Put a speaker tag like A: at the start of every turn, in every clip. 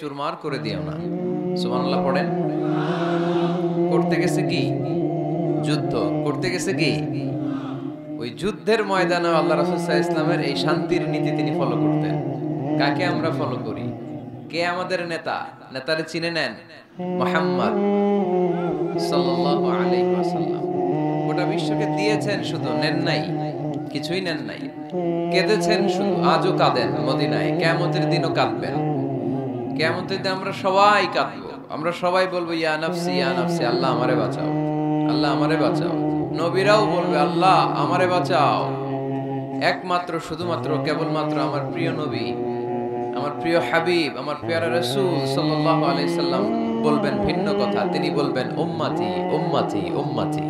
A: চুরমার করে দিও না। সুবহানাল্লাহ পড়েন। করতে গেছে কি? যুদ্ধ করতে গেছে কি? ওই যুদ্ধের ময়দানে আল্লাহ রাসূল সাল্লাল্লাহু আলাইহি ওয়াসাল্লামের এই শান্তির নীতি তিনি ফলো করতেন। কাকে আমরা ফলো করি? কে আমাদের নেতা? নেতারে চিনে নেন? মুহাম্মদ সাল্লাল্লাহু আলাইহি ওয়াসাল্লাম। গোটা বিশ্বকে দিয়েছেন, শুধু নেন নাই, কিছুই নেন নাই। কেঁদেছেন শুধু, আজও কাঁদেন মদিনায়, কিয়ামতের দিনও কাঁদবেন। কিয়ামতের দিন আমরা সবাই কাঁদবো, আমরা সবাই বলবো ইয়া নাফসি ইয়া নাফসি, আল্লাহ আমারে বাঁচাও, আল্লাহ আমারে বাঁচাও। নবীরাও বলবে আল্লাহ আমারে বাঁচাও। একমাত্র শুধুমাত্র কেবলমাত্র আমার প্রিয় নবী, আমার প্রিয় হাবিব, আমার প্যারা রাসূল সাল্লাল্লাহু আলাইহি সাল্লাম বলবেন ভিন্ন কথা। তিনি বলবেন উম্মতি উম্মতি উম্মতি,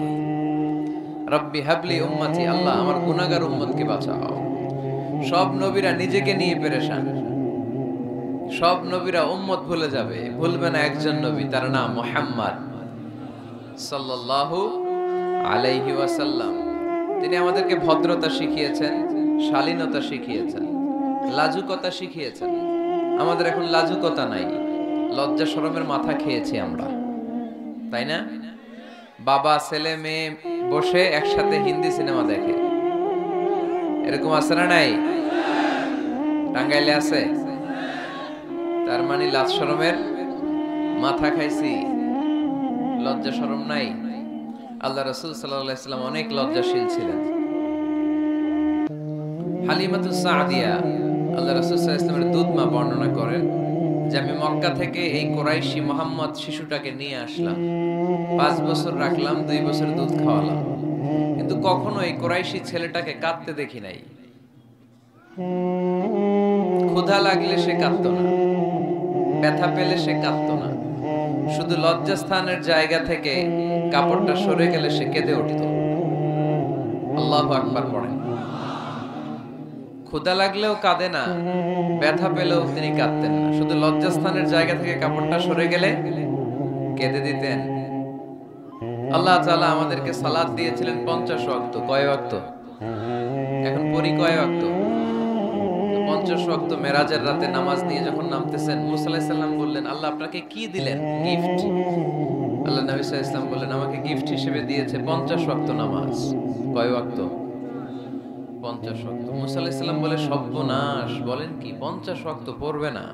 A: রব্বি হাবলি উম্মতি, আল্লাহ আমার গুনাহগার উম্মতকে বাঁচাও। সব নবীরা নিজেকে নিয়ে পেরেশান, সব নবীরা উম্মত ভুলে যাবে, ভুলবে না একজন নবী, তার নাম মুহাম্মদ সাল্লাল্লাহু আলাইহি ওয়াসাল্লাম। তিনি আমাদেরকে ভদ্রতা শিখিয়েছেন, শালীনতা শিখিয়েছেন, লাজুকতা শিখিয়েছেন। আমাদের এখন লাজুকতা নাই, লজ্জা শরমের মাথা খেয়েছি আমরা, তাই না? বাবা ছেলে মেয়ে বসে একসাথে হিন্দি সিনেমা দেখে, এরকম আছে না নাই? টাঙ্গাইলে আছে? তার মানে লাজ শরমের মাথা খাইছি, লজ্জা শরম নাই। আল্লাহ রাসূল সাল্লাল্লাহু আলাইহি ওয়াসাল্লাম অনেক লজ্জাশীল ছিলেন। হালিমাতুস সাদিয়া আল্লাহ রাসূল সাল্লাল্লাহু আলাইহি ওয়াসাল্লামের দুধ মা বর্ণনা করেন যে আমি মক্কা থেকে এই কুরাইশি মুহাম্মদ শিশুটাকে নিয়ে আসলাম, 5 বছর রাখলাম, 2 বছর দুধ খাওয়ালাম, কিন্তু কখনো এই কুরাইশি ছেলেটাকে কাঁদতে দেখি নাই। ক্ষুধা লাগলে সে কাঁদতো না, ব্যথা পেলে সে কাঁদতো না, শুধু লজ্জাস্থানের জায়গা থেকে কাপড়টা সরে গেলে সে কেঁদে উঠত। আল্লাহু আকবার পড়েন। ক্ষুধা লাগলেও কাঁদে না, ব্যথা পেলেও তিনি কাঁদতেন না, শুধু লজ্জাস্থানের জায়গা থেকে কাপড়টা সরে গেলে কেঁদে দিতেন। আল্লাহ তাআলা আমাদেরকে সালাত দিয়েছিলেন 50 ওয়াক্ত। কয় ওয়াক্ত? এখন পড়ি কয় ওয়াক্ত? 50 ওয়াক্ত। মেরাজের রাতে নামাজ নিয়ে যখন নামতেছেন, মুসা আলাইহিস সালাম বললেন আল্লাহ আপনাকে কি দিলেন? গিফট। আল্লাহ নবী সাল্লাল্লাহু আলাইহি ওয়াসাল্লাম বললেন আমাকে গিফট হিসেবে দিয়েছে 50 ওয়াক্ত নামাজ। কয় ওয়াক্ত? 50 ওয়াক্ত। মুসা আলাইহিস সালাম বলে সর্বনাশ, বলেন কি 50 ওয়াক্ত পড়বে না?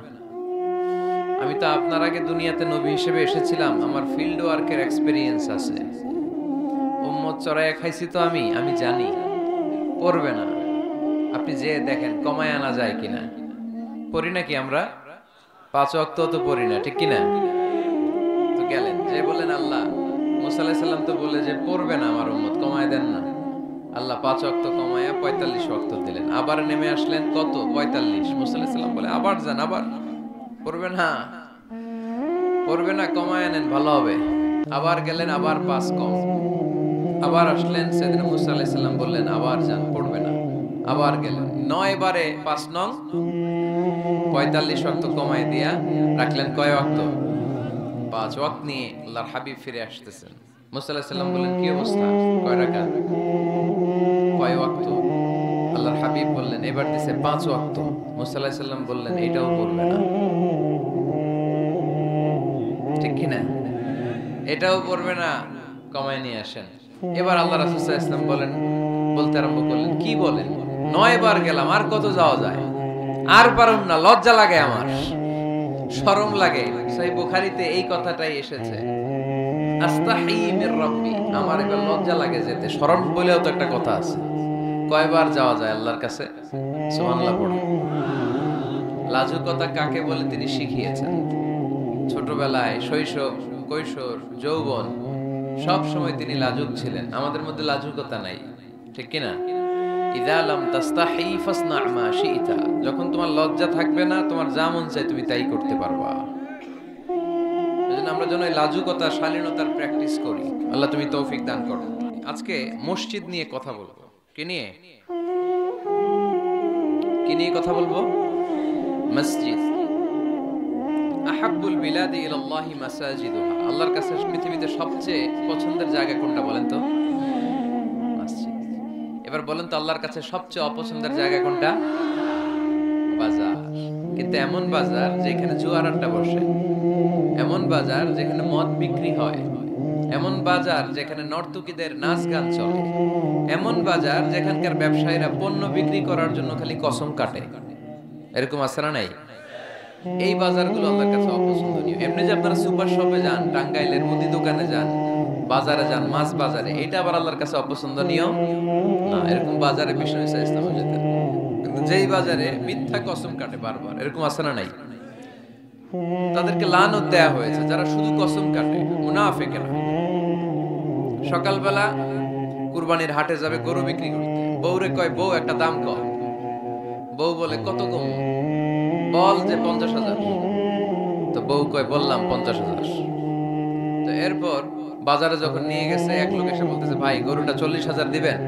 A: আমি তো আপনার আগে দুনিয়াতে নবী হিসেবে এসেছিলাম, আমার ফিল্ড ওয়ার্কের এক্সপেরিয়েন্স আছে, উম্মত চড়াইয়া খাইছি তো আমি জানি পড়বে না। আপনি যে দেখেন কমায় আনা যায় কিনা। পড়ি নাকি আমরা? 5 ওয়াক্ত তো পড়ি না, ঠিক কিনা? তো গেলেন যে বলেন আল্লাহ, মুসা আলাইহিস সালাম তো বলে যে পড়বে না আমার উম্মত, কমায় দেন না। আল্লাহ 5 ওয়াক্ত কমায়া 45 ওয়াক্ত দিলেন। আবার নেমে আসলেন কত? 45। মুসা আলাইহিস সালাম বলে আবার যান, আবার পড়বে না, পড়বে না, কমায় আনেন ভালো হবে। আবার গেলেন, আবার 5 কম। আবার আসলেন, সাইয়েদনা মুসা আলাইহিস সালাম বললেন আবার যান, পড়বে না। আবার গেলেন, 9 বারে 5 নং 45 ওয়াক্ত কমায় দিয়া রাখলেন কয় ওয়াক্ত? 5 ওয়াক্ত নিয়ে আল্লাহর হাবিব ফিরে আসতেছেন। মুসা আলাইহিস সালাম বললেন কি অবস্থা? কয় রাকাত? কয় ওয়াক্ত? আল্লাহর হাবিব বললেন এবার দিছে 5 ওয়াক্ত। মুসা আলাইহিস সালাম বললেন এটাও পড়বে না, ঠিক কি না? এটাও পড়বে না, কমায় নিয়ে আসেন। এবার আল্লাহ রাসূল সাল্লাল্লাহু আলাইহি ওয়াসাল্লাম বলতে আরম্ভ করলেন কি বলেন? 9 বার গেলাম, আর কত যাওয়া যায়? আর পারুম না, লজ্জা লাগে, আমার শরম লাগে। সহিহ বুখারীতে এই কথাটাই এসেছে, আস্তাহি মির রাব্বি, আমার এবার লজ্জা লাগে যেতে। শরম বলেও তো একটা কথা আছে। কয়বার যাওয়া যায় আল্লাহর কাছে? সুবহানাল্লাহ পড়ুন। লাজুকতা কাকে বলে তিনি শিখিয়েছেন। ছোটবেলায়, শৈশব, কৈশোর, যৌবন, সব সময় তিনি লাজুক ছিলেন। আমাদের মধ্যে লাজুকতা নাই, ঠিক কি না? ইযা লাম তাস্তাহি ফাসনা মা শি'তা, যখন তোমার লজ্জা থাকবে না, তোমার যা মন চায় তুমি তাই করতে পারবা। এজন্য আমরা যেন এই লাজুকতা, শালীনতার প্র্যাকটিস করি। আল্লাহ তুমি তৌফিক দান করো। আজকে মসজিদ নিয়ে কথা বলবো। কি নিয়ে? কি নিয়ে কথা বলবো? মসজিদ। আহাব্বুল বিলাদি ইলাল্লাহি মাসাজিদুহা, আল্লাহর কাছে পৃথিবীতে সবচেয়ে পছন্দের জায়গা কোনটা বলেন তো? মসজিদ। এবার বলেন তো আল্লাহর কাছে সবচেয়ে অপছন্দের জায়গা কোনটা? বাজার। কিন্তু পৃথিবীতে এমন বাজার যেখানে জুয়ার আড্ডা বসে, এমন বাজার যেখানে মদ বিক্রি হয়, এমন বাজার যেখানে নর্তকীদের নাচ গান চলে, এমন বাজার যেখানকার ব্যবসায়ীরা পণ্য বিক্রি করার জন্য খালি কসম কাটে। এরকম আছে না নাই? এই বাজারগুলো আমার কাছে অপছন্দনীয়। এমনি যে আপনারা সুপার শপে যান, টাঙ্গাইলের মুদি দোকানে যান, বাজারে যান, মাছ বাজারে, এটা আবার আল্লাহর কাছে অপছন্দনীয় না। এরকম বাজারে বিষ্ণু ঈসা ইসলাম যেতেন, কিন্তু যেই বাজারে মিথ্যা কসম কাটে বারবার, এরকম আছে না নাই? তাদেরকে লানত দেয়া হয়েছে যারা শুধু কসম কাটে, মুনাফিকেরা। সকালবেলা কুরবানির হাটে যাবে গরু বিক্রি করতে, বউরে কয়, বউ একটা দাম কম। বউ বলে, কত কম? বল যে 50,000। তো বউ কয়, বললাম 50,000। তো এরপর বাজারে যখন নিয়ে গেছে, এক লোক এসে বলতেছে, ভাই গরুটা 40,000 দিবেন?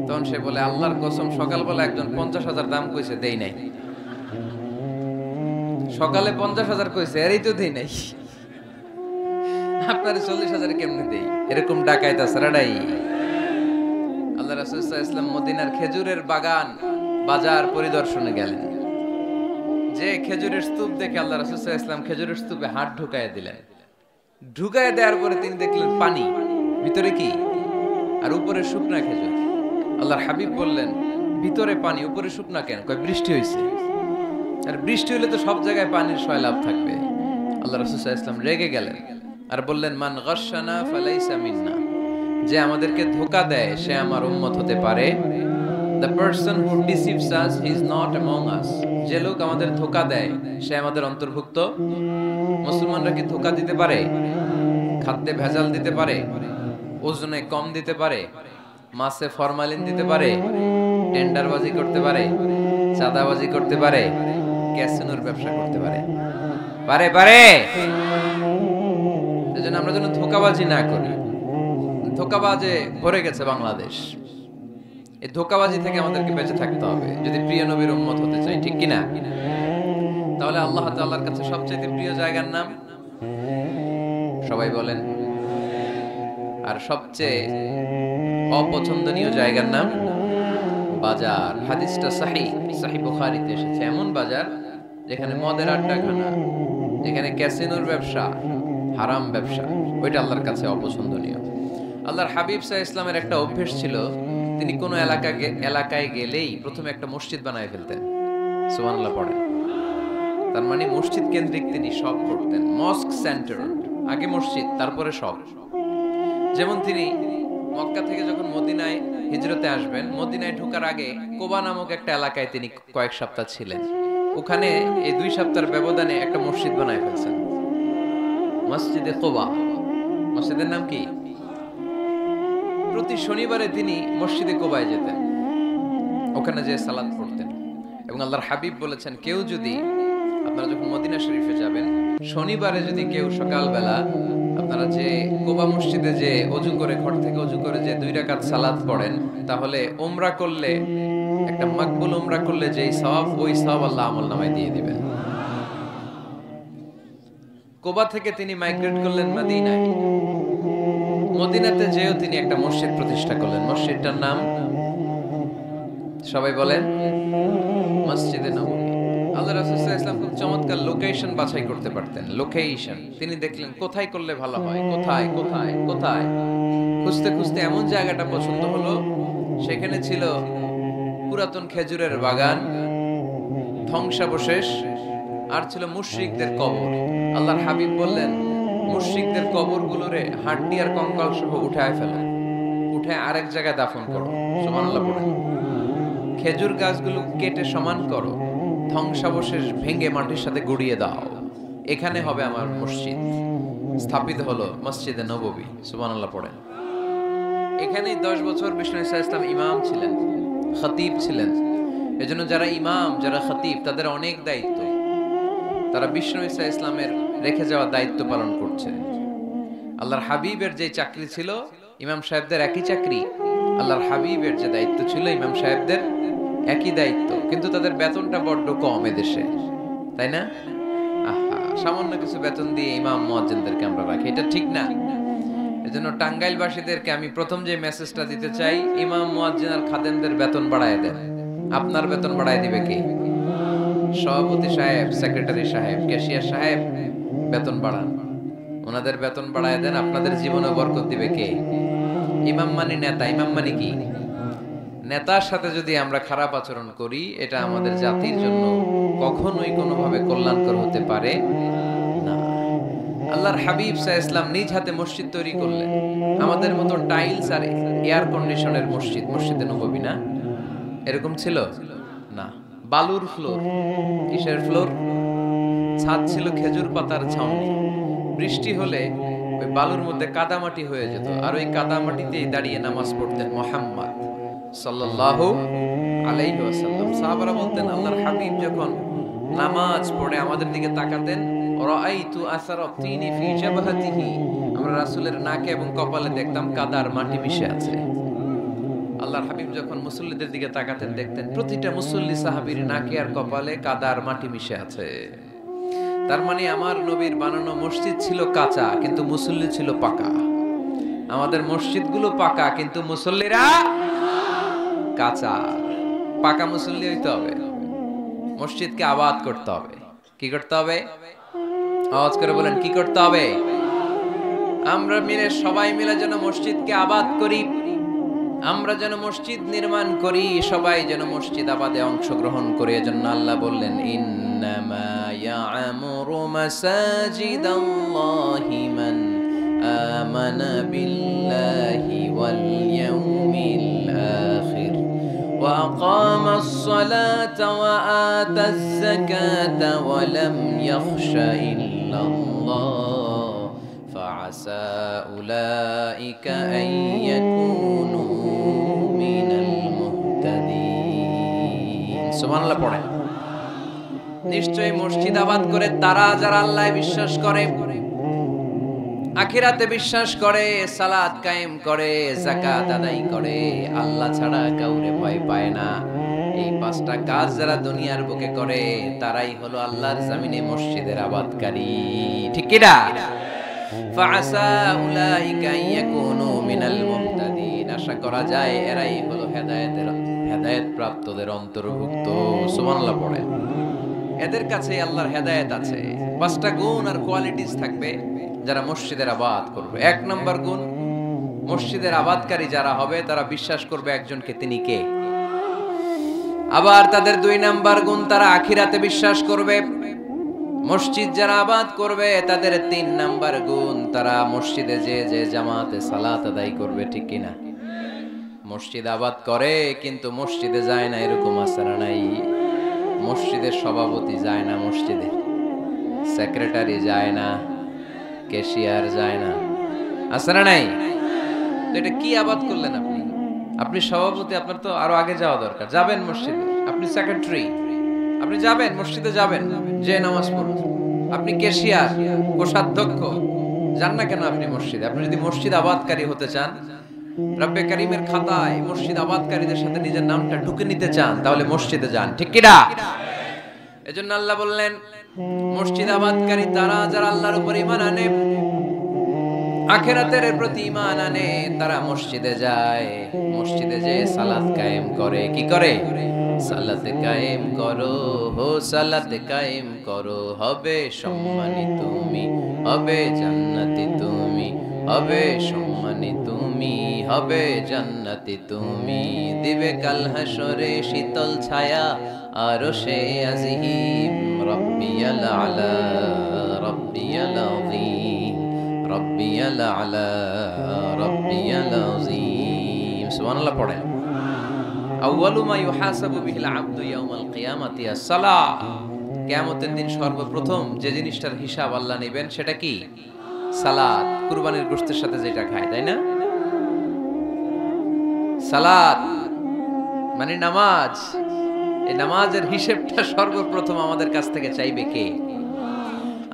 A: তখন সে বলে, আল্লাহর কসম সকালবেলা একজন 50,000 দাম কইছে, দেই নাই। সকালে 50,000 কইছে, এরই তো দেই নাই, আপনার 40,000 কেমনে দেই? এরকম ডাকাইত আছে রাডাই। আল্লাহ রাসূল সাল্লাল্লাহু আলাইহি ওয়াসাল্লাম মদিনার খেজুরের বাগান বাজার পরিদর্শনে গেলেন। যে খেজুরের স্তূপ দেখে আল্লাহ রাসূল সাল্লাল্লাহু আলাইহি ওয়াসাল্লাম খেজুরের স্তূপে হাত ঢুকায় দিলেন। ঢুকায় দেওয়ার পরে তিনি দেখলেন পানি, ভিতরে কি? আর উপরে শুকনা খেজুর। আল্লাহর হাবিব বললেন, ভিতরে পানি, উপরে শুকনা কেন? কয়, বৃষ্টি হয়েছে। আর বৃষ্টি হলে তো সব জায়গায় পানির সয়লাভ থাকবে। আল্লাহ রাসূল সাল্লাল্লাহু আলাইহি ওয়াসাল্লাম রেগে গেলেন আর বললেন, মান গাশশানা ফালাইসা মিন্না, যে আমাদেরকে ধোঁকা দেয় সে আমার উম্মত হতে পারে। The person who deceives us is not among us. যে লোক আমাদের ধোঁকা দেয় সে আমাদের অন্তর্ভুক্ত। মুসলমানরা কি ধোঁকা দিতে পারে? খাদ্যে ভেজাল দিতে পারে? ওজনে কম দিতে পারে? মাছে ফরমালিন দিতে পারে? টেন্ডারবাজি করতে পারে? চাঁদাবাজি করতে পারে? ক্যাসিনোর ব্যবসা করতে পারে? পারে? পারে? এজন্য আমরা যেন ধোঁকাবাজি না করি। ধোঁকাবাজে ভরে গেছে বাংলাদেশ। এই ধোঁকাবাজি থেকে আমাদেরকে বেঁচে থাকতে হবে যদি প্রিয় নবীর উম্মত হতে চাই, ঠিক কিনা? তাহলে আল্লাহ তাআলার কাছে সবচেয়ে প্রিয় জায়গার নাম সবাই বলেন। আর সবচেয়ে অপছন্দনীয় জায়গার নাম বাজার। হাদিসটা সহিহ বুখারীতে এসেছে। এমন বাজার যেখানে মদের আড্ডাখানা, যেখানে ক্যাসিনোর ব্যবসা, হারাম ব্যবসা, ওইটা আল্লাহর কাছে অপছন্দনীয়। আল্লাহর হাবিব সাল্লাল্লাহু আলাইহি ওয়াসাল্লামের একটা অভ্যাস ছিল, তিনি কোন এলাকায় গেলেই প্রথমে একটা মসজিদ বানায় ফেলতেন। সুবহানাল্লাহ পড়েন। তার মানে মসজিদ কেন্দ্রিক তিনি সব করতেন। মস্ক সেন্টার, আগে মসজিদ তারপরে সব। যেমন তিনি মক্কা থেকে যখন মদিনায় হিজরতে আসবেন, মদিনায় ঢোকার আগে কোবা নামক একটা এলাকায় তিনি কয়েক সপ্তাহ ছিলেন। ওখানে এই 2 সপ্তাহের ব্যবধানে একটা মসজিদ বানায় ফেলছেন, মসজিদে কোবা। মসজিদের নাম কি? প্রতি শনিবারে তিনি মসজিদে কোবায় যেতেন, ওখানে যে সালাত পড়তেন। এবং আল্লাহর হাবিব বলেছেন, কেউ যদি, আপনারা যখন মদিনা শরীফে যাবেন, শনিবারে যদি কেউ সকালবেলা আপনারা যে কোবা মসজিদে যে ওযু করে, ঘর থেকে ওযু করে যে 2 রাকাত সালাত পড়েন, তাহলে উমরা করলে, একটা মাকবুল উমরা করলে যেই সওয়াব, ওই সওয়াব আল্লাহ আমলনামায় দিয়ে দিবেন। কোবা থেকে তিনি মাইগ্রেট করলেন মদিনায়। মদিনাতে যেও তিনি একটা মসজিদ প্রতিষ্ঠা করলেন। মসজিদটার নাম সবাই বলেন, মসজিদে নববী। আল্লাহ রাসূল সাল্লাল্লাহু আলাইহি ওয়াসাল্লাম খুব চমৎকার লোকেশন বাছাই করতে পারতেন। লোকেশন তিনি দেখলেন কোথায় করলে ভালো হয়, কোথায় কোথায় কোথায়। খুঁজতে খুঁজতে এমন জায়গাটা পছন্দ হলো, সেখানে ছিল পুরাতন খেজুরের বাগান, ধ্বংসাবশেষ, আর ছিল মুশরিকদের কবর। আল্লাহর হাবিব বললেন, মুশরিকদের কবরগুলোরে হাড্ডি আর কঙ্কাল সহ উঠায় ফেলো, উঠে আরেক জায়গায় দাফন করো। সুবহানাল্লাহ পড়েন। খেজুর গাছগুলো কেটে সমান করো, ধ্বংসাবশেষ ভেঙে মাটির সাথে গুড়িয়ে দাও, এখানে হবে আমার মসজিদ। স্থাপিত হলো মসজিদে নববী। সুবহানাল্লাহ পড়েন। এখানেই 10 বছর বিষ্ণু ঈসা ইসলাম ইমাম ছিলেন, খতিব ছিলেন। এজন্য যারা ইমাম, যারা খতিব, তাদের অনেক দায়িত্ব। তারা বিষ্ণু ঈসা ইসলামের রেখে যাওয়া দায়িত্ব পালন করছে। আল্লাহর হাবিবের যে চাকরি ছিল, ইমাম সাহেবদের একই চাকরি। আল্লাহর হাবিবের যে দায়িত্ব ছিল, ইমাম সাহেবদের একই দায়িত্ব, কিন্তু তাদের বেতনটা বড্ড কম এদেশে, তাই না? আহা, সামান্য কিছু বেতন দিয়ে ইমাম মুয়াজ্জিনদেরকে আমরা রাখি, এটা ঠিক না। এজন্য টাঙ্গাইলবাসীদেরকে আমি প্রথম যে মেসেজটা দিতে চাই, ইমাম মুয়াজ্জিন আর খাদেমদের বেতন বাড়ায় দেন। আপনার বেতন বাড়ায় দিবে কে? সভাপতি সাহেব, সেক্রেটারি সাহেব, ক্যাশিয়ার সাহেব বেতন বাড়ান, ওনাদের বেতন বাড়ায় দেন, আপনাদের জীবনে বরকত দিবে কে? ইমাম মানে নেতা। ইমাম মানে কি? নেতার সাথে যদি আমরা খারাপ আচরণ করি, এটা আমাদের জাতির জন্য কখনোই কোনোভাবে কল্যাণকর হতে পারে না। আল্লাহর হাবিব সাল্লাল্লাহু আলাইহি ওয়াসাল্লাম নিজ হাতে মসজিদ তৈরি করলেন। আমাদের মতো টাইলস আর এয়ার কন্ডিশনের মসজিদ, মসজিদে নববী না, এরকম ছিল না। বালুর ফ্লোর। কিসের ফ্লোর? ছাদ ছিল খেজুর পাতার ছাউনি। বৃষ্টি হলে ওই বালুর মধ্যে কাদামাটি হয়ে যেত, আর ওই কাদামাটিতেই দাঁড়িয়ে নামাজ পড়তেন মুহাম্মদ সাল্লাল্লাহু আলাইহি ওয়াসাল্লাম। সাহাবারা বলতেন, আল্লাহর হাবিব যখন নামাজ পড়ে আমাদের দিকে তাকাতেন, রাআইতু আসারা তিনি ফি জাবহাতিহি, আমরা রাসূলের নাকে এবং কপালে দেখতাম কাদার মাটি মিশে আছে। আল্লাহর হাবিব যখন মুসল্লিদের দিকে তাকাতেন, দেখতেন প্রতিটা মুসল্লি সাহাবীর নাকে আর কপালে কাদার মাটি মিশে আছে। তার মানে আমার নবীর বানানো মসজিদ ছিল কাঁচা, কিন্তু মুসল্লি ছিল পাকা। আমাদের মসজিদগুলো পাকা, কিন্তু মুসল্লিরা কাঁচা। পাকা মুসল্লি হইতে হবে, মসজিদকে আবাদ করতে হবে। কি করতে হবে? আওয়াজ করে বলেন, কি করতে হবে? আমরা মিলে, সবাই মিলে যেন মসজিদকে আবাদ করি, আমরা যেন মসজিদ নির্মাণ করি, সবাই যেন মসজিদ আবাদে অংশগ্রহণ করে। এজন্য আল্লাহ বললেন, ইন্নামা ইয়া'মুরু মাসাজিদাল্লাহি মান আমানা বিল্লাহি ওয়াল ইয়াউমিল আখির ওয়া আকামাস সালাতা ওয়া আতাজ যাকাতা ওয়া লাম ইয়াখশা ইল্লাল্লাহ ফাআসা উলাইকা আন ইয়াকুনু মিনাল মুহতাদিন। সুবহানাল্লাহ পড়েন। নিশ্চয়ই মসজিদ আবাদ করে তারা যারা আল্লাহয় বিশ্বাস করে, আখিরাতে বিশ্বাস করে, সালাত কায়েম করে, যাকাত আদায় করে, আল্লাহ ছাড়া কাউরে ভয় পায় না। এই পাঁচটা কাজ যারা দুনিয়ার বুকে করে, তারাই হলো আল্লাহর জমিনে মসজিদের আবাদকারী। ঠিক কি না? ফাআসা উলাইকা ইয়াকুনু মিনাল মুহতাদিন। আশা করা যায় এরাই হলো হেদায়েত প্রাপ্তদের অন্তর্ভুক্ত। সুবহানাল্লাহ পড়ে। এদের কাছে আল্লাহর হেদায়েত আছে। পাঁচটা গুণ আর কোয়ালিটিস থাকবে যারা মসজিদের আবাদ করবে। এক নাম্বার গুণ, মসজিদের আবাদকারী যারা হবে তারা বিশ্বাস করবে একজনকে, তিনি কে। আবার তাদের দুই নাম্বার গুণ, তারা আখিরাতে বিশ্বাস করবে। মসজিদ যারা আবাদ করবে তাদের তিন নাম্বার গুণ, তারা মসজিদে যে জামাতে সালাত আদায় করবে। ঠিক কিনা? মসজিদ আবাদ করে কিন্তু মসজিদে যায় না, এরকম আছে না নাই? মসজিদের সভাপতি যায় না, মসজিদে সেক্রেটারি যায় না, ক্যাশিয়ার যায় না, আছে না নাই? তো এটা কি আবাদ করলেন আপনি? আপনি সভাপতি, আপনার তো আরো আগে যাওয়া দরকার। যাবেন মসজিদে, আপনি সেক্রেটারি, আপনি যাবেন মসজিদে, যাবেন যে নামাজ পড়ুন। আপনি ক্যাশিয়ার, কোষাধ্যক্ষ, যান না কেন আপনি মসজিদে? আপনি যদি মসজিদ আবাদকারী হতে চান, রব্বে কারীমের খাতায় মসজিদ আবাদকারীদের সাথে নিজের নামটা ঢুকে নিতে চান, তাহলে মসজিদে যান। ঠিক কি না? এজন্য আল্লাহ বললেন, মসজিদ আবাদকারী তারা যারা আল্লাহর উপর ঈমান আনে, আখিরাতের প্রতি ঈমান আনে, তারা মসজিদে যায়, মসজিদে যে সালাত কায়েম করে। কি করে? সালাত কায়েম করো, হো সালাত কায়েম করো, হবে সম্মানী তুমি, হবে জান্নাতি তুমি, হবে সম্মানী তুমি, হবে জান্নাতি তুমি, দিবে কাল হাসরে শীতল ছায়া আরশে আজিম, রব্বিয়াল আলা রব্বিয়াল আযীম, রব্বিয়াল আলা রব্বিয়াল আযীম। সুবহানাল্লাহ পড়েন। আউয়ালু মা ইউহাসাবু বিহিল আবদু ইয়াউমাল কিয়ামাতি আস-সালাহ। কিয়ামতের দিন সর্বপ্রথম যে জিনিসটার হিসাব আল্লাহ নেবেন সেটা কি? সালাত। কুরবানির গোশতের সাথে যেটা খায়, তাই না? সালাত মানে নামাজ। এই নামাজের হিসেবটা সর্বপ্রথম আমাদের কাছ থেকে চাইবে কে?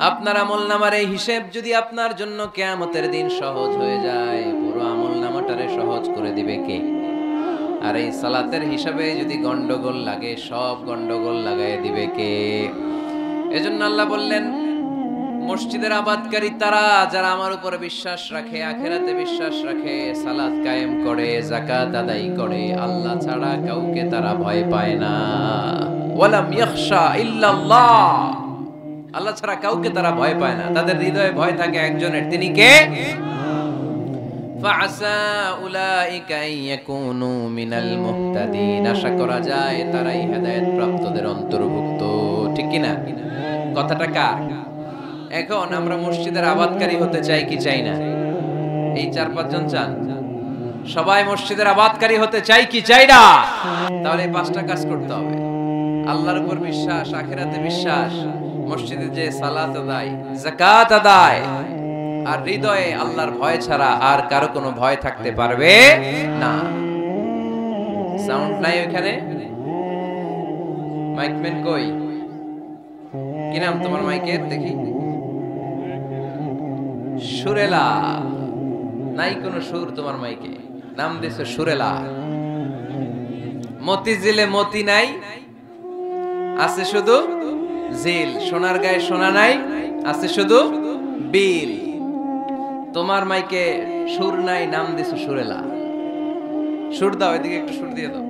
A: আপনার আমলনামার এই হিসেব যদি আপনার জন্য কিয়ামতের দিন সহজ হয়ে যায়, পুরো আমলনামাটারে সহজ করে দিবে কে? আর এই সালাতের হিসাবে যদি গন্ডগোল লাগে, সব গন্ডগোল লাগাই দিবে কে? এজন্য আল্লাহ বললেন, মসজিদের আবাদকারী তারা যারা আমার উপরে বিশ্বাস রাখে, আখিরাতে বিশ্বাস রাখে, সালাত কায়েম করে, যাকাত আদায় করে, আল্লাহ ছাড়া কাউকে তারা ভয় পায় না। ওয়ালাম ইয়াখশা ইল্লাল্লাহ, আল্লাহ ছাড়া কাউকে তারা ভয় পায় না। তাদের হৃদয়ে ভয় থাকে একজনের, তিনি কে? ফাআসা উলাইকা ইয়াকুনু মিনাল মুহতাদিন, আশা করা যায় তারাই হেদায়েত প্রাপ্তদের অন্তর্ভুক্ত। ঠিক কি না? কথাটা কার? এখন আমরা মসজিদের আবাদকারী হতে চাই কি চাই না? এই 4-5 জন চান? সবাই মসজিদের আবাদকারী হতে চাই কি চাই না? তাহলে এই 5টা কাজ করতে হবে। আল্লাহর উপর বিশ্বাস, আখিরাতে বিশ্বাস, মসজিদে যে সালাত আদায়, যাকাত আদায়, আর হৃদয়ে আল্লাহর ভয় ছাড়া আর কারো কোনো ভয় থাকতে পারবে না। সাউন্ড নাই ওখানে? মাইকম্যান কই? কি নাম তোমার মাইকের? দেখি। সুরেলা। নাই কোনো সুর তোমার মাইকে, নাম দিয়েছে সুরেলা। মতিঝিলে মতি নাই, আছে শুধু জিল। সোনার গায়ে সোনা নাই, আছে শুধু বিল। তোমার মাইকে সুর নাই, নাম দিয়েছে সুরেলা। সুর দাও, এদিকে একটু সুর দিয়ে দাও,